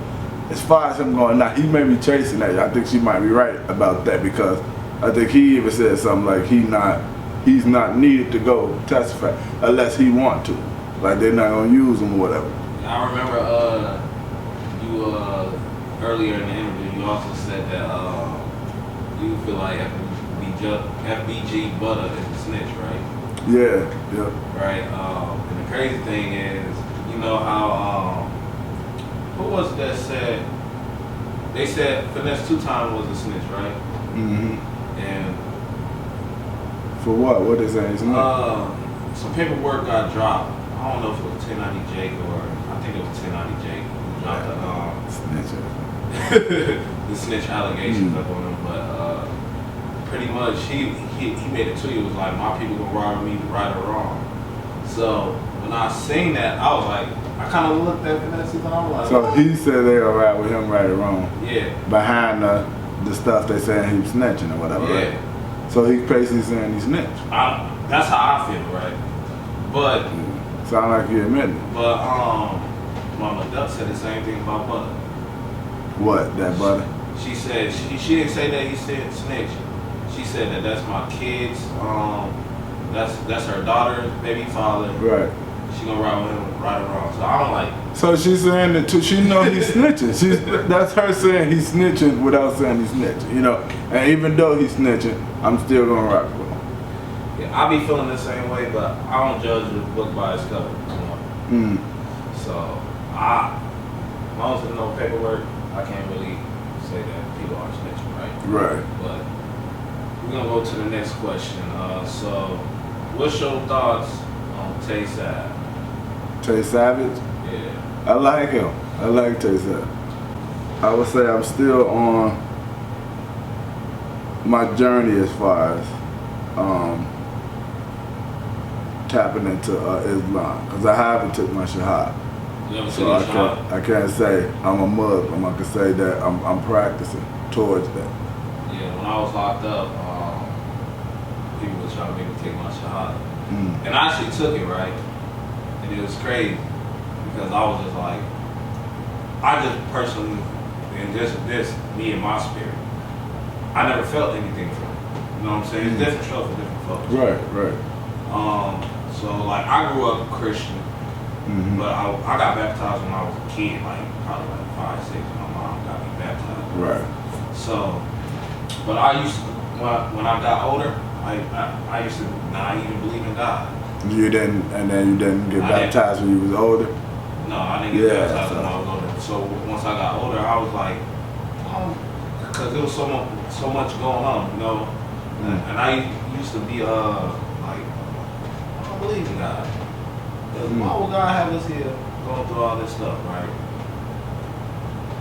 As far as him going, now he may be chasing that. I think she might be right about that, because I think he even said something like he's not needed to go testify unless he want to. Like they're not gonna use him or whatever. I remember you earlier in the interview you also said that you feel like FBG Butter is a snitch, right? Yeah. Right. And the crazy thing is, you know how who was it that said they said Finesse 2 Times was a snitch, right? Mm-hmm. And for what? What is that? Some paperwork got dropped. I don't know if it was 1090 Jake or I think it was 1090 Jake who dropped the snitch allegations up on him, but pretty much he made it to you. It was like, my people gonna ride with me right or wrong. So when I seen that, I was like, I kind of looked at Finesse and I was like, so he said they gonna ride with him right or wrong. Yeah. Behind the stuff they saying he was snitching or whatever. Yeah. Right? So he basically saying he snitched. That's how I feel, right? But sound like you admitting it. But Mama Duck said the same thing about Butter. What, that Butter? She said she didn't say that he said snitch. She said that that's my kids. That's her daughter's baby father. Right. She gonna ride with him right or wrong. So I don't like. So she's saying that she know he's snitching. That's her saying he's snitching without saying he's snitching. You know, and even though he's snitching, I'm still gonna rock with him. Yeah, I be feeling the same way, but I don't judge the book by its cover. You know? So as long as there's no paperwork, I can't really say that people are snitching, right? Right. But we're gonna go to the next question. So what's your thoughts on Tay Savage? Tay Savage? Yeah. I like him. I like Tay Savage. I would say I'm still on my journey as far as tapping into Islam, because I haven't took my shahada. So I can't say I'm a Muslim. I can say that I'm practicing towards that. Yeah, when I was locked up, people were trying to make me take my shahada. And I actually took it, right? And it was crazy because I was just like, I just personally, and this me and my spirit, I never felt anything from it. You know what I'm saying? It's different strokes for different folks. Right. So like I grew up Christian, but I got baptized when I was a kid, like probably like 5, 6. My mom got me baptized. Right. So, but I used to, when I got older, I used to not even believe in God. You didn't, and then you didn't get baptized when you was older? No, I didn't get baptized when I was older. So once I got older, I was like, because there was so much going on, you know. And I used to be like, I don't believe in God. Why would God have us here going through all this stuff, right?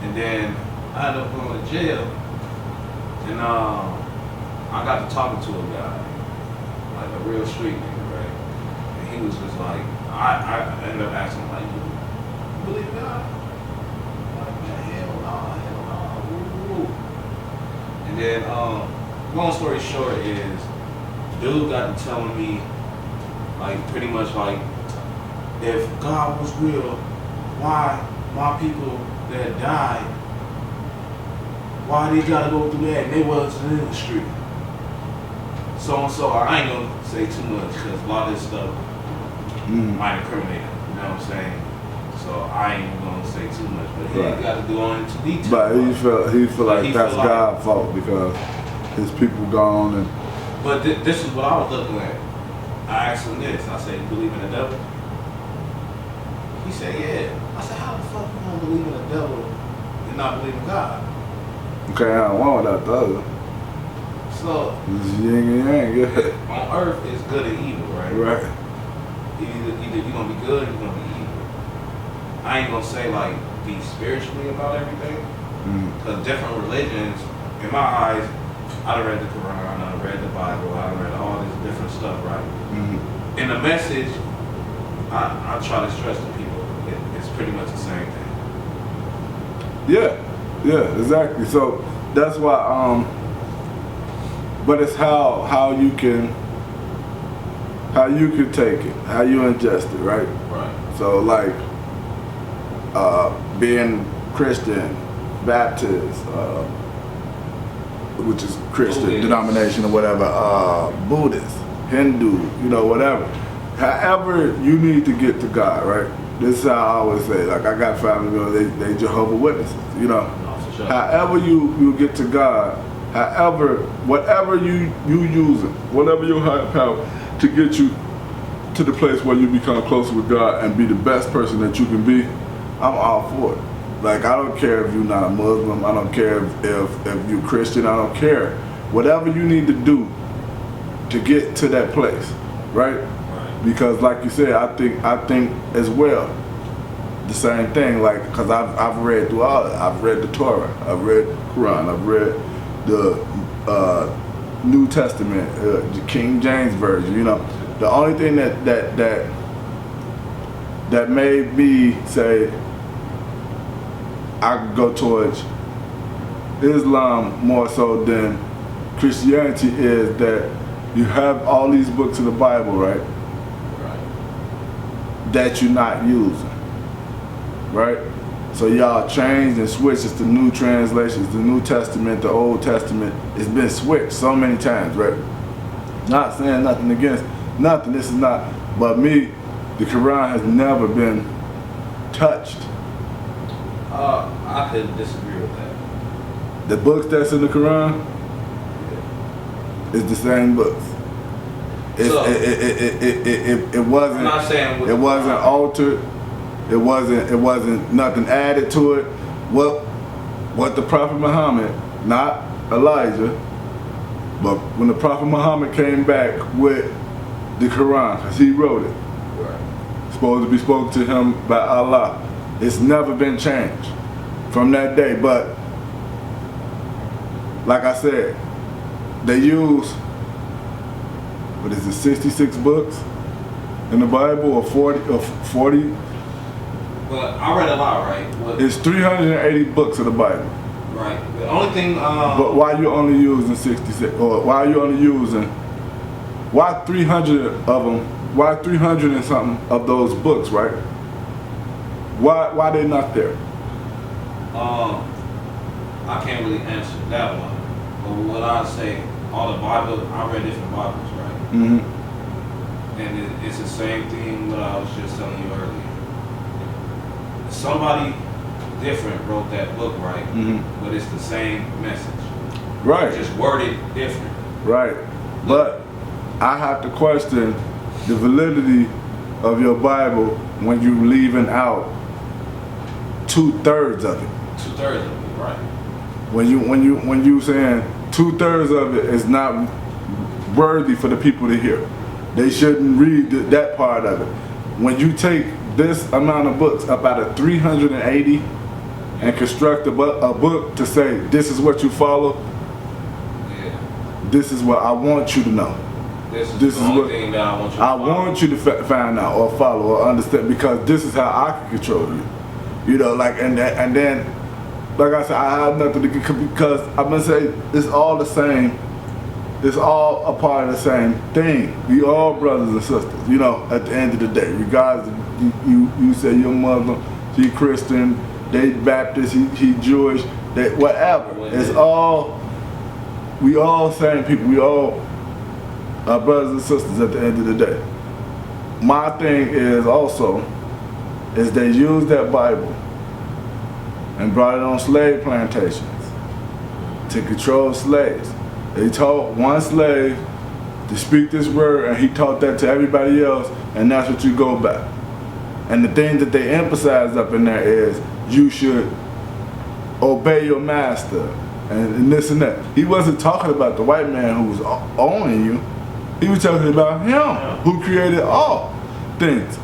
And then I ended up going to jail, and I got to talking to a guy, like a real street nigga, right? And he was just like, I ended up asking him, like, you believe in God? I'm like, man, hell no. And then, long story short is, dude got to telling me, like, pretty much like, if God was real, why my people that died why they gotta go through that? And they wasn't in the street. So and so. I ain't gonna say too much because a lot of this stuff might incriminate him. You know what I'm saying? So I ain't gonna say too much, but he ain't got to go on into detail. But he feel like that's God's fault because his people gone and. But this is what I was looking at. I asked him this. I said, "You believe in the devil?" He said, "Yeah." I said, "How the fuck you gonna believe in the devil and not believe in God?" Okay, I don't want that the other. So Yin and yang, on earth it's good and evil, right? Right. Either you're gonna be good or you're gonna be evil. I ain't gonna say like be spiritually about everything, because different religions, in my eyes, I done read the Quran, I done read the Bible, I done read all this different stuff, right? In the message, I try to stress to people, it's pretty much the same thing. Yeah, exactly. So that's why, but it's how you can take it, how you ingest it, right? Right. So like being Christian, Baptist, which is Christian Buddhist denomination or whatever, Buddhist, Hindu, whatever. However you need to get to God, right? This is how I always say, like I got family, they Jehovah's Witnesses, No, for sure. However you get to God, however, whatever you using, whatever your higher power to get you to the place where you become closer with God and be the best person that you can be, I'm all for it. Like I don't care if you're not a Muslim, I don't care if you're Christian, I don't care. Whatever you need to do to get to that place, right? Because like you said, I think as well the same thing. Like, cause I've read through all. I've read the Torah. I've read the Quran. I've read the New Testament, the King James version. The only thing that made me say I could go towards Islam more so than Christianity is that you have all these books in the Bible, right? That you're not using, right? So y'all changed and switched. It's the new translations, the New Testament, the Old Testament. It's been switched so many times, right? Not saying nothing against nothing. This is not. But me, the Quran has never been touched. I could disagree with that. The books that's in the Quran is the same books. It wasn't. I'm not saying it wasn't altered. It wasn't nothing added to it. What the Prophet Muhammad, not Elijah, but when the Prophet Muhammad came back with the Quran, because he wrote it, supposed to be spoken to him by Allah. It's never been changed from that day. But like I said, they use, what is it, 66 books in the Bible, or 40? But I read a lot, right? It's 380 books of the Bible. Right. The only thing. But why you only using 66? Or why you only using? Why 300 of them? Why 300 and something of those books, right? Why they not there? I can't really answer that one. But what I say, all the Bible, I read different Bibles, right? And it's the same thing that I was just telling you earlier. Somebody different wrote that book, right? But it's the same message. Right. Just worded different. Right. But I have to question the validity of your Bible when you leaving out 2/3 of it. 2/3 of it, right? When you saying 2/3 of it is not worthy for the people to hear. They shouldn't read that part of it. When you take this amount of books up out of 380 and construct a book to say this is what you follow, this is what I want you to know. This is the only thing that I want you to follow. I want you to find out or follow or understand, because this is how I can control you. Like, and then, like I said, I have nothing to get, because I'm gonna say it's all the same. It's all a part of the same thing. We all brothers and sisters, at the end of the day. Regardless, you say you're Muslim, you're Christian, they Baptist, he Jewish, they whatever. It's all, we all same people. We all are brothers and sisters at the end of the day. My thing is also, is they used that Bible and brought it on slave plantations to control slaves. They taught one slave to speak this word, and he taught that to everybody else, and that's what you go by. And the thing that they emphasized up in there is you should obey your master and this and that. He wasn't talking about the white man who was owning you. He was talking about him who created all things.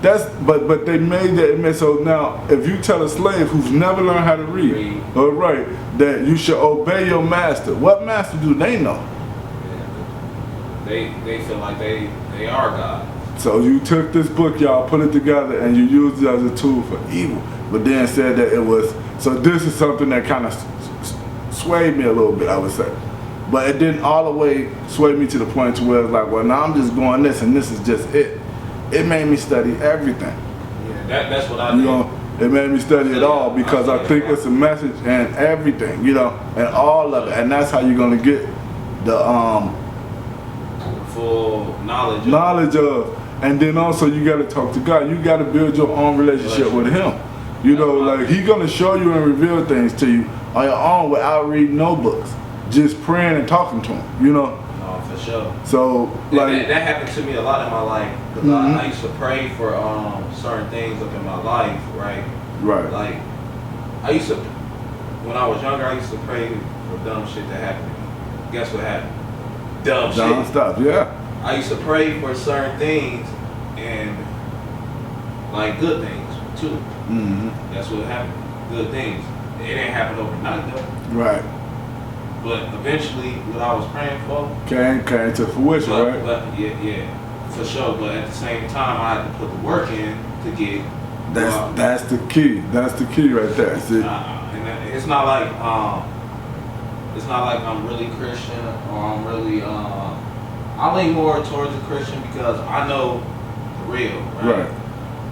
That's but they made that. So now, if you tell a slave who's never learned how to read or write that you should obey your master, what master do they know? They feel like they are God. So you took this book, y'all, put it together, and you used it as a tool for evil. But then said that it was, so this is something that kind of swayed me a little bit, I would say. But it didn't all the way sway me to the point to where it's like, well, now I'm just going this, and this is just it. It made me study everything. Yeah, that's what I did. You know, it made me study it all because I think it's a message and everything, you know, and all of it. And that's how you're going to get the full knowledge of. And then also you got to talk to God. You got to build your own relationship with Him. You know, like He's going to show you and reveal things to you on your own without reading no books. Just praying and talking to Him, you know. No, for sure. So, like... That happened to me a lot in my life. Because I used to pray for certain things up in my life, right? Right. Like, when I was younger, I used to pray for dumb shit that happened to me. Guess what happened? Dumb shit. Stuff, yeah. I used to pray for certain things and like good things too. That's what happened. Good things. It didn't happen overnight though. Right. But eventually, what I was praying for came to fruition, right? But yeah, for sure. But at the same time, I had to put the work in to get. That's the key. That's the key right there. See? And it's not like I'm really Christian or I'm really. I lean more towards the Christian because I know the real, right?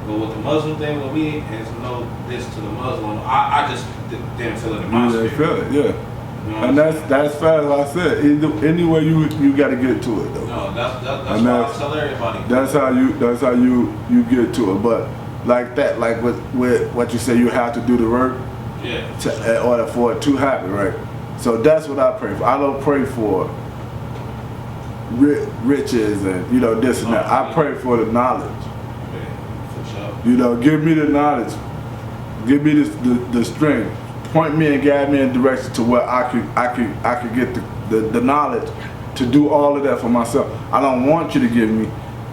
But with the Muslim thing, with me, and to know this to the Muslim, I just didn't feel it in my spirit. You didn't feel it, yeah. You know and that's fast. Like I said, anyway you got to get to it though. No, that's why I tell everybody. That's how you get to it. But like that, like with what you say, you have to do the work. Yeah. In order for it to happen, right? So that's what I pray for. I don't pray for riches and this and that. I pray for the knowledge. Yeah, for sure. You know, give me the knowledge. Give me the strength. Point me and guide me in direction to where I could get the knowledge to do all of that for myself. I don't want you to give me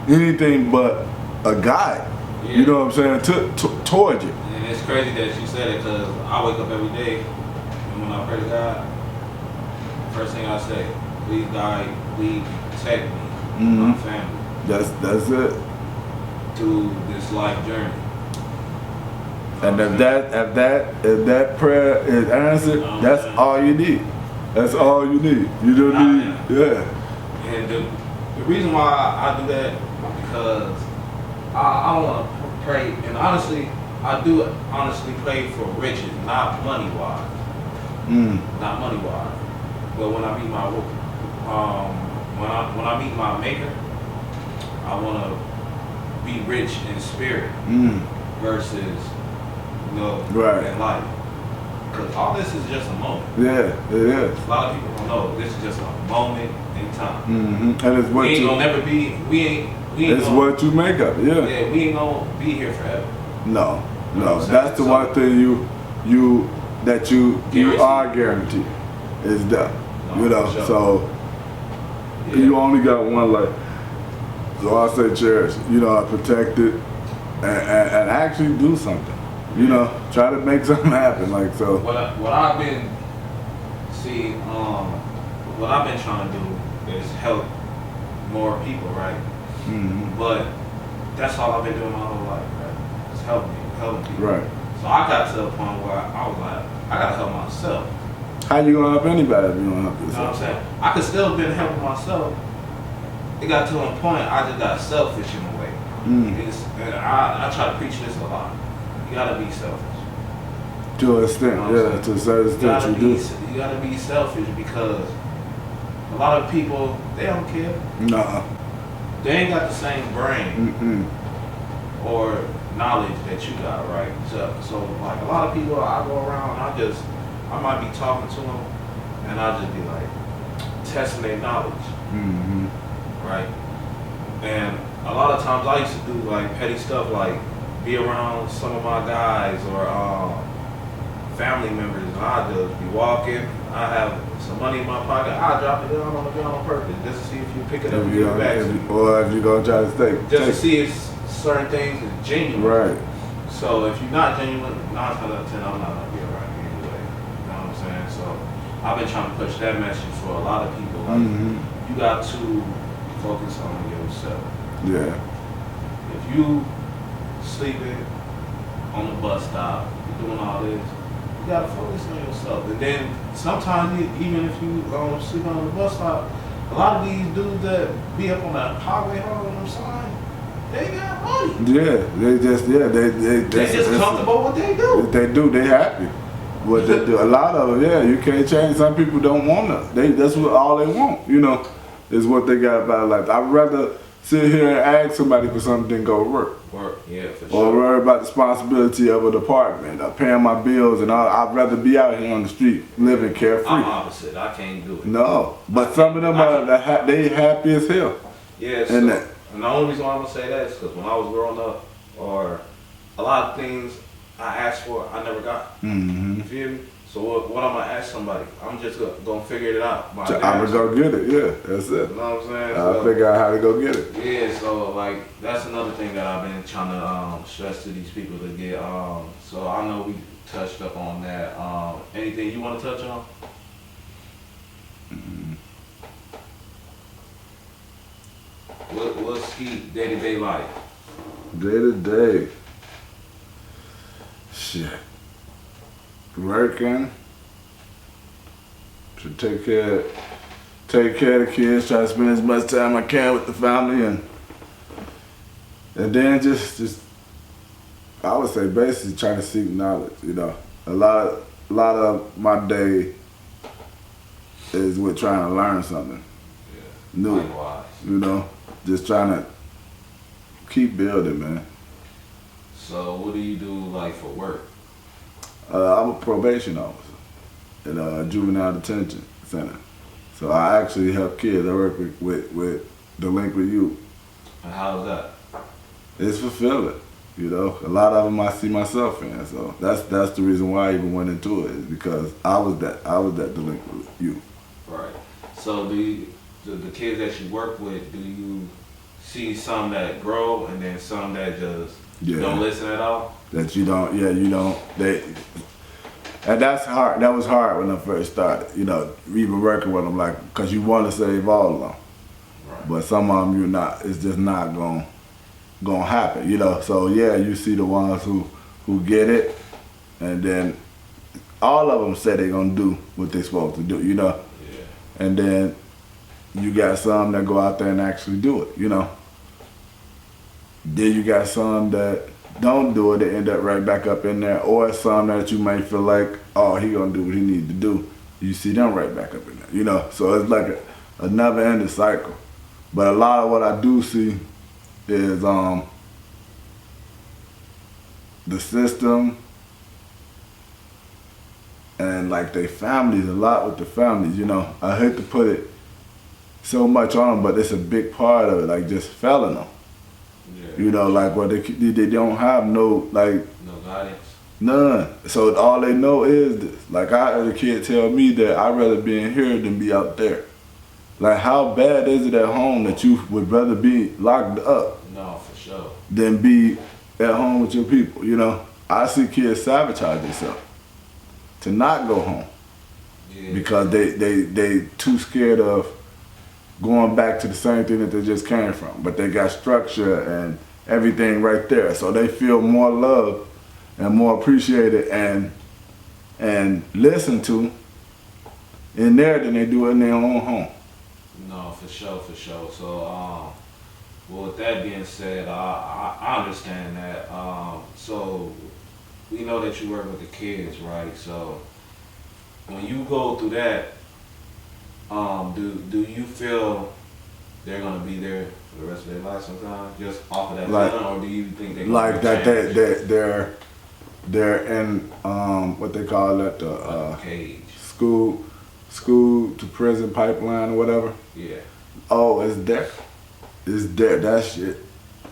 anything but a guide. Yeah. You know what I'm saying? Towards you. And it's crazy that you said it because I wake up every day and when I pray to God, first thing I say, please guide, please protect me, my family. That's it. Through this life journey. And if that prayer is answered, that's all you need. That's all you need. You don't need, And the reason why I do that because I want to pray, and honestly, I do honestly pray for riches, not money wise. Not money wise, but when I meet my when I meet my maker, I want to be rich in spirit versus. In life. Because all this is just a moment. Yeah, it is. A lot of people don't know this is just a moment in time. And it's what we ain't gonna never be. We ain't. It's gonna, what you make of it. Yeah. Yeah, we ain't gonna be here forever. No. That's the one thing you are guaranteed is that. Sure. So you only got one life. So I say cherish. I protect it and actually do something. Try to make something happen. Like so. What I've been what I've been trying to do is help more people, right? But that's all I've been doing my whole life, right? It's helping people. Right. So I got to a point where I was like, I gotta help myself. How you gonna help anybody if you don't help yourself? You know what I'm saying? I could still been helping myself. It got to a point I just got selfish in a way. I try to preach this a lot. You gotta be selfish. To an extent, You know what I'm yeah, saying? to a certain extent you do. You gotta be selfish because a lot of people, they don't care. Nah. They ain't got the same brain or knowledge that you got, right? So like a lot of people, I go around and I might be talking to them and I just be like testing their knowledge, right? And a lot of times I used to do like petty stuff like be around some of my guys or family members and I just be walking, I have some money in my pocket, I drop it down on the ground on purpose just to see if you pick it up and give it back to me. Or if you gonna try to stay. Just to see if certain things is genuine. Right. So if you're not genuine, 9 times out of 10, I'm not gonna be around you anyway. You know what I'm saying? So I've been trying to push that message for a lot of people. Like you got to focus on yourself. Yeah. If you sleeping on the bus stop, you're doing all this, you gotta focus on yourself. And then sometimes even if you sleep on the bus stop, a lot of these dudes that be up on that highway hauling them signs, they got money. Yeah, they just comfortable what they do. They do, they happy. What they do. A lot of them, yeah, you can't change. Some people don't want to. That's what all they want, you know, is what they got about life. I'd rather sit here and ask somebody for something than go to work. Yeah, for Or sure. worry about the responsibility of an apartment, or paying my bills and all. I'd rather be out here on the street, living carefree. I'm opposite. I can't do it. No, but some of them they happy as hell. Yeah, and the only reason why I'm gonna say that is because when I was growing up, or a lot of things I asked for, I never got. You feel me? So what I'm gonna ask somebody? I'm just gonna figure it out. I'm gonna go get it. Yeah, that's it. You know what I'm saying? I'll figure out how to go get it. Yeah, so like that's another thing that I've been trying to stress to these people to get. So I know we touched up on that. Anything you want to touch on? What's day-to-day life? Day to day. Shit. Working. To take care of the kids, try to spend as much time I can with the family and then just I would say basically trying to seek knowledge, you know. A lot of my day is with trying to learn something new. Likewise. You know. Just trying to keep building, man. So what do you do like for work? I'm a probation officer at a juvenile detention center. So I actually help kids. I work with delinquent youth. And how's that? It's fulfilling, you know. A lot of them I see myself in. So that's the reason why I even went into it, is because I was that delinquent youth. Right. So the kids that you work with, do you see some that grow and then some that just don't listen at all? That you don't, and that's hard. That was hard when I first started, you know, even working with them, like, because you want to save all of them. Right. But some of them it's just not gonna happen, you know. So yeah, you see the ones who get it, and then all of them say they're gonna do what they're supposed to do, you know. Yeah. And then you got some that go out there and actually do it, you know. Then you got some that don't do it, they end up right back up in there, or some that you may feel like, oh, he gonna do what he need to do. You see them right back up in there, you know. So it's like a never-ending cycle. But a lot of what I do see is the system and like their families, a lot with the families, you know. I hate to put it so much on them, but it's a big part of it, like just failing them. Yeah. You know, like what they don't have no guidance. None. So all they know is this. Like I had a kid tell me that I'd rather be in here than be out there. Like how bad is it at home that you would rather be locked up No, for sure. than be at home with your people, you know? I see kids sabotage themselves to not go home because they too scared of going back to the same thing that they just came from. But they got structure and everything right there. So they feel more loved and more appreciated and listened to in there than they do in their own home. No, for sure. So, well, with that being said, I understand that. So, we know that you work with the kids, right? So when you go through that, do you feel they're gonna be there for the rest of their life sometimes, just off of that Like- feeling, or do you think they're Like that change? they're in what they call it, the Cage. school to prison pipeline or whatever. Yeah. Oh, it's there. It's there. That shit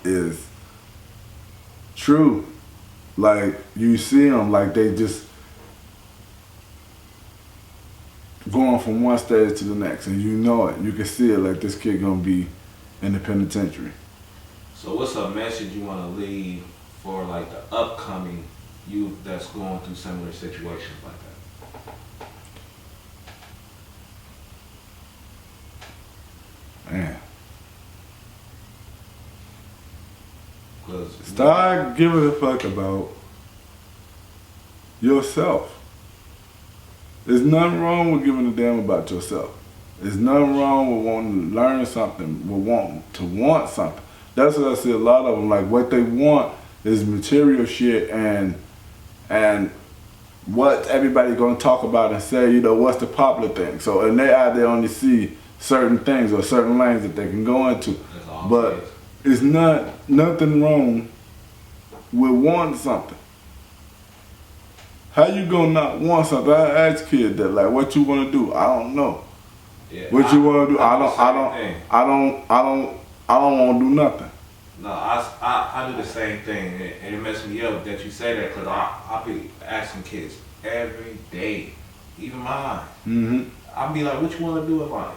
is true. Like, you see them, like they just going from one stage to the next, and you know it. You can see it. Like, this kid gonna be in the penitentiary. So what's a message you want to leave for like the upcoming youth that's going through similar situations like that? Man, Because start giving a fuck about yourself. There's nothing wrong with giving a damn about yourself. There's nothing wrong with wanting to learn something, with wanting to want something. That's what I see a lot of them. Like, what they want is material shit and what everybody gonna talk about and say, you know, what's the popular thing. So, and they out there only see certain things or certain lanes that they can go into. that's all But it is. it's nothing wrong with wanting something. How you gonna not want something? I ask kids that, like, what you wanna do? I don't know. Yeah, What you wanna do? I do the don't wanna do nothing. No, I do the same thing, and it messes me up that you say that, because I be asking kids every day, even mine. Mm-hmm. I be like, what you want to do in life?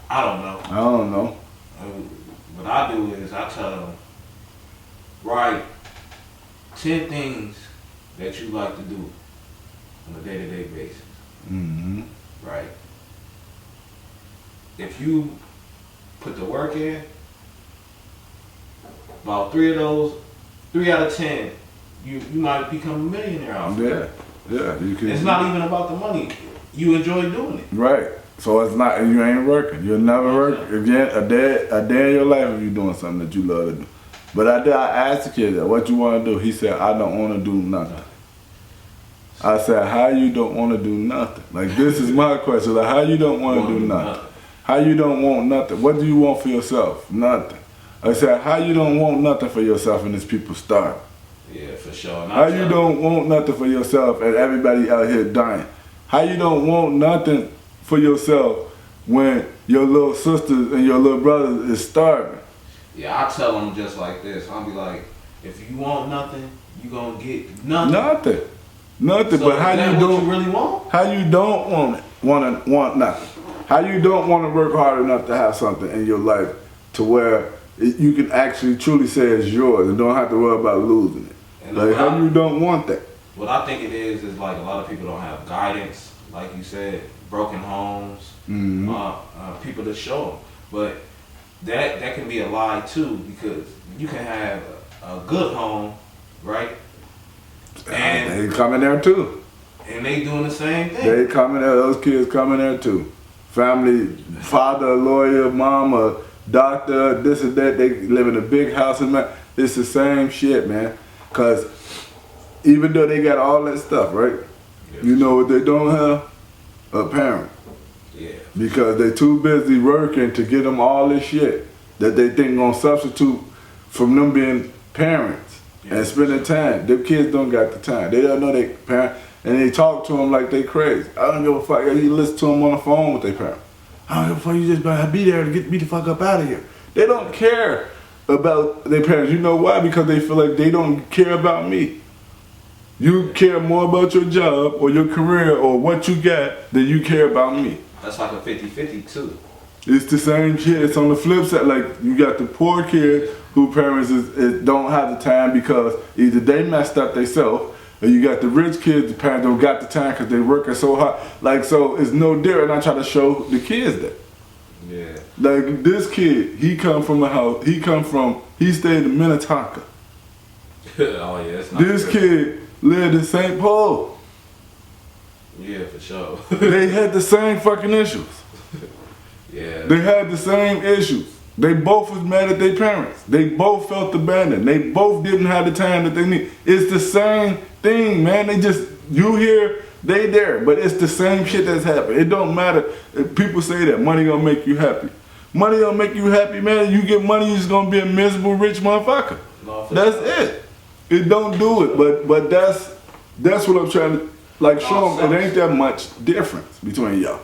I don't know. I don't know. What I do is I tell them, write 10 things that you like to do on a day-to-day basis, Mm-hmm. right? If you put the work in, about 3 out of 10, you might become a millionaire out of it. Yeah. You can. It's not even about the money. You enjoy doing it. Right. So it's not. You ain't working. You'll never work again a day in your life if you're doing something that you love to do. But I asked the kid that, what you want to do? He said, I don't want to do nothing. I said, how you don't want to do nothing? Like, this is my question. Like, how you don't want to do nothing? How you don't want nothing? What do you want for yourself? Nothing. I said, how you don't want nothing for yourself and these people starving? Yeah, for sure. And How you don't want nothing for yourself and everybody out here dying? How you don't want nothing for yourself when your little sisters and your little brothers is starving? Yeah, I tell them just like this. I'll be like, if you want nothing, you gonna get nothing. Nothing. So But how is that you what don't you really want? How you don't want nothing? How you don't want to work hard enough to have something in your life to where you can actually truly say it's yours and don't have to worry about losing it? And Like, how you don't want that? What I think it is like a lot of people don't have guidance, like you said, broken homes, people to show them. But that can be a lie too, because you can have a good home, right? And They coming there too. and they doing the same thing. They coming there. Those kids coming there too. Family, father, a lawyer, mom, a doctor, this and that. They live in a big house and man, it's the same shit, man. Cause even though they got all that stuff, right? Yeah. You know what they don't have? A parent. Yeah. Because they too busy working to get them all this shit that they think gonna substitute from them being parents and spending time. Them kids don't got the time. They don't know they parent, and they talk to them like they crazy. I don't give a fuck. You listen to them on the phone with their parents. I don't give a fuck. You just better be there to get me the fuck up out of here. They don't care about their parents. You know why? Because they feel like they don't care about me. You care more about your job or your career or what you got than you care about me. That's like a 50-50 too. It's the same shit. It's on the flip side. Like, you got the poor kid who parents don't have the time because either they messed up themselves, or you got the rich kids, the parents don't got the time because they working so hard. Like, so it's no different. I try to show the kids that. Yeah. Like, this kid, he come from a house. He stayed in Minnetonka. Oh yeah, it's not This good. kid lived in St. Paul. Yeah, for sure. They had the same fucking issues. Yeah. They had the same issues. They both was mad at their parents. They both felt abandoned. They both didn't have the time that they need. It's the same thing, man. They just, you here, they there. But it's the same shit that's happening. It don't matter if people say that money gonna make you happy. Money gonna make you happy, man. You get money, you're just gonna be a miserable rich motherfucker. No, That's it. It don't do it. But that's what I'm trying to like show them. It ain't that much difference between y'all.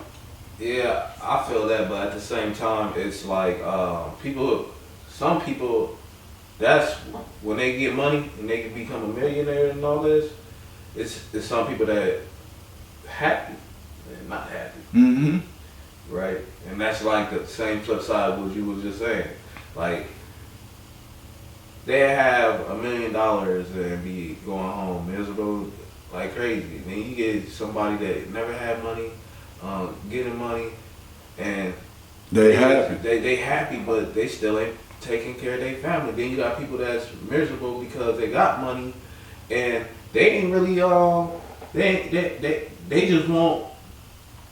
Yeah, I feel that, but at the same time, it's like some people, that's when they get money and they can become a millionaire and all this. It's some people that happy and not happy, Mm-hmm. right? And that's like the same flip side of what you was just saying. Like they have $1 million and be going home miserable like crazy. Then you get somebody that never had money. Getting money, and They happy. They happy, but they still ain't taking care of their family. Then you got people that's miserable because they got money, and they ain't really they just want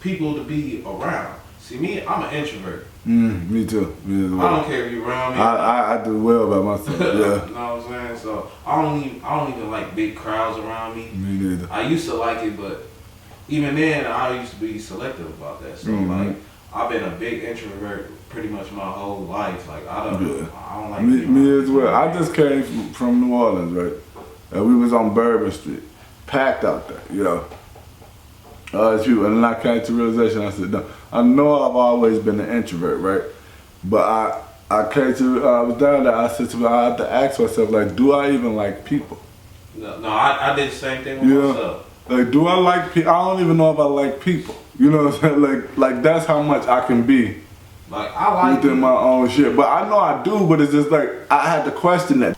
people to be around. See me, I'm an introvert. Me too. Me as well. I don't care if you're around me. I do well by myself. Yeah. You know what I'm saying? So I don't even like big crowds around me. Me neither. I used to like it, but even then, I used to be selective about that. So like, I've been a big introvert pretty much my whole life. Like I don't like me as well. I just came from New Orleans, right? And we was on Bourbon Street, packed out there, you know. And then I came to realization. I said, no, I know I've always been an introvert, right? But I came to I was down there. I said to me, I have to ask myself, like, do I even like people? No, I did the same thing with myself. Like, do I like people? I don't even know if I like people. You know what I'm saying? Like that's how much I can be. Like, I like within people. my own shit. But I know I do, but it's just like, I had to question that.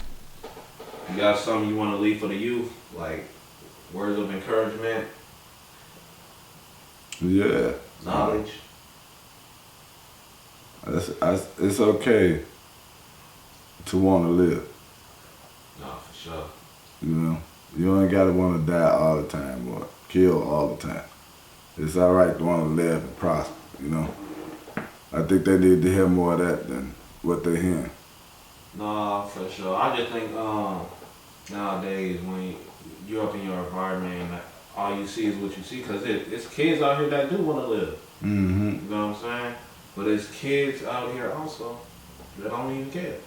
You got something you want to leave for the youth? Like, words of encouragement? Yeah. Knowledge? It's okay to want to live. No, for sure. You know? You ain't gotta want to die all the time or kill all the time. It's alright to want to live and prosper, you know? I think they need to hear more of that than what they're hearing. No, for sure. I just think nowadays when you're up in your environment, all you see is what you see, because it's kids out here that do want to live. Mm-hmm. You know what I'm saying? But there's kids out here also that don't even care.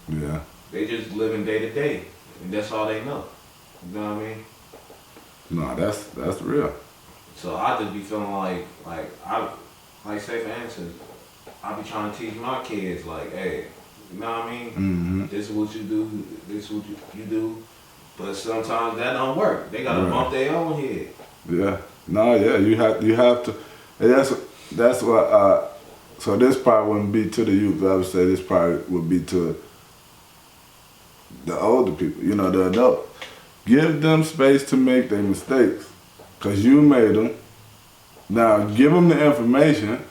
Yeah. They just living day to day, and that's all they know. You know what I mean? No, that's real. So I just be feeling like say for instance, I be trying to teach my kids like, hey, you know what I mean? Mm-hmm. This is what you do. This is what you do. But sometimes that don't work. They gotta bump their own head. Yeah. No, yeah, you have to. And that's what. So this probably wouldn't be to the youth. I would say this probably would be to the older people. You know, the adults. Give them space to make their mistakes, cause you made them. Now give them the information.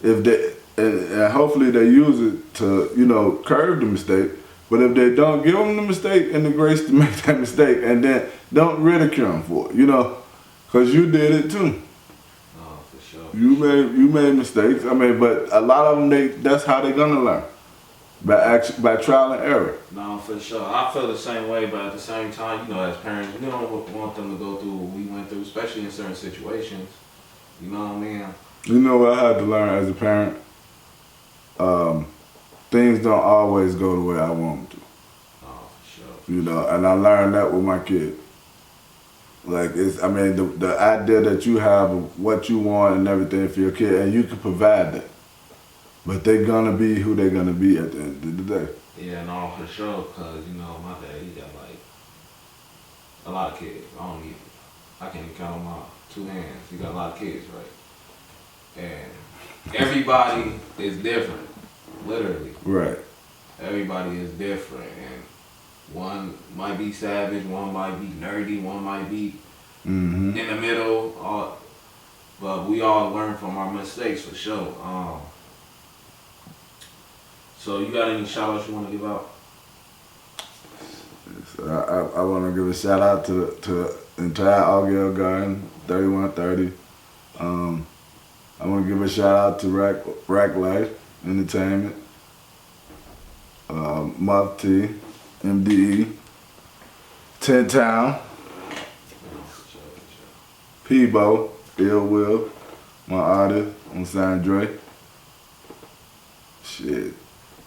If they and hopefully they use it to curb the mistake. But if they don't, give them the mistake and the grace to make that mistake, and then don't ridicule them for it, because you did it too. Oh, for sure. You made mistakes. I mean, but a lot of them, that's how they're gonna learn, by trial and error. No, for sure. I feel the same way, but at the same time, as parents, we don't want them to go through what we went through, especially in certain situations. You know what I mean? You know what I had to learn as a parent? Things don't always go the way I want them to. Oh, for sure. And I learned that with my kids. Like, the idea that you have of what you want and everything for your kid, and you can provide that. But they're gonna be who they're gonna be at the end of the day. Yeah, no, for sure, because, my dad, he got, a lot of kids. I can't even count on my two hands. He got a lot of kids, right? And everybody is different, literally. Right. Everybody is different, and one might be savage, one might be nerdy, one might be in the middle. But we all learn from our mistakes for sure. So you got any shout outs you want to give out? So I want to give a shout out to the entire Augill Garden 3130. I want to give a shout out to Rack Life Entertainment, Muff T, MDE, Ten Town, Peebo, Ill Will, my artist on Sandre. Shit,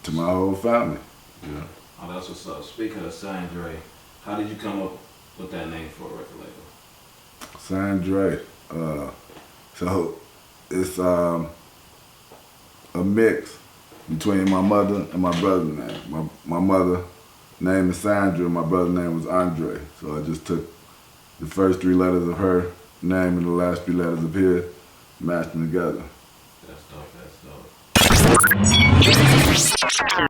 to my whole family. Yeah. Oh, that's what's up. Speaking of Sandre, how did you come up with that name for a record label? Sandre. So it's a mix between my mother and my brother's name. My mother name is Sandra, my brother's name was Andre. So I just took the first 3 letters of her name and the last 3 letters of his, matched them together. That's dope, that's dope.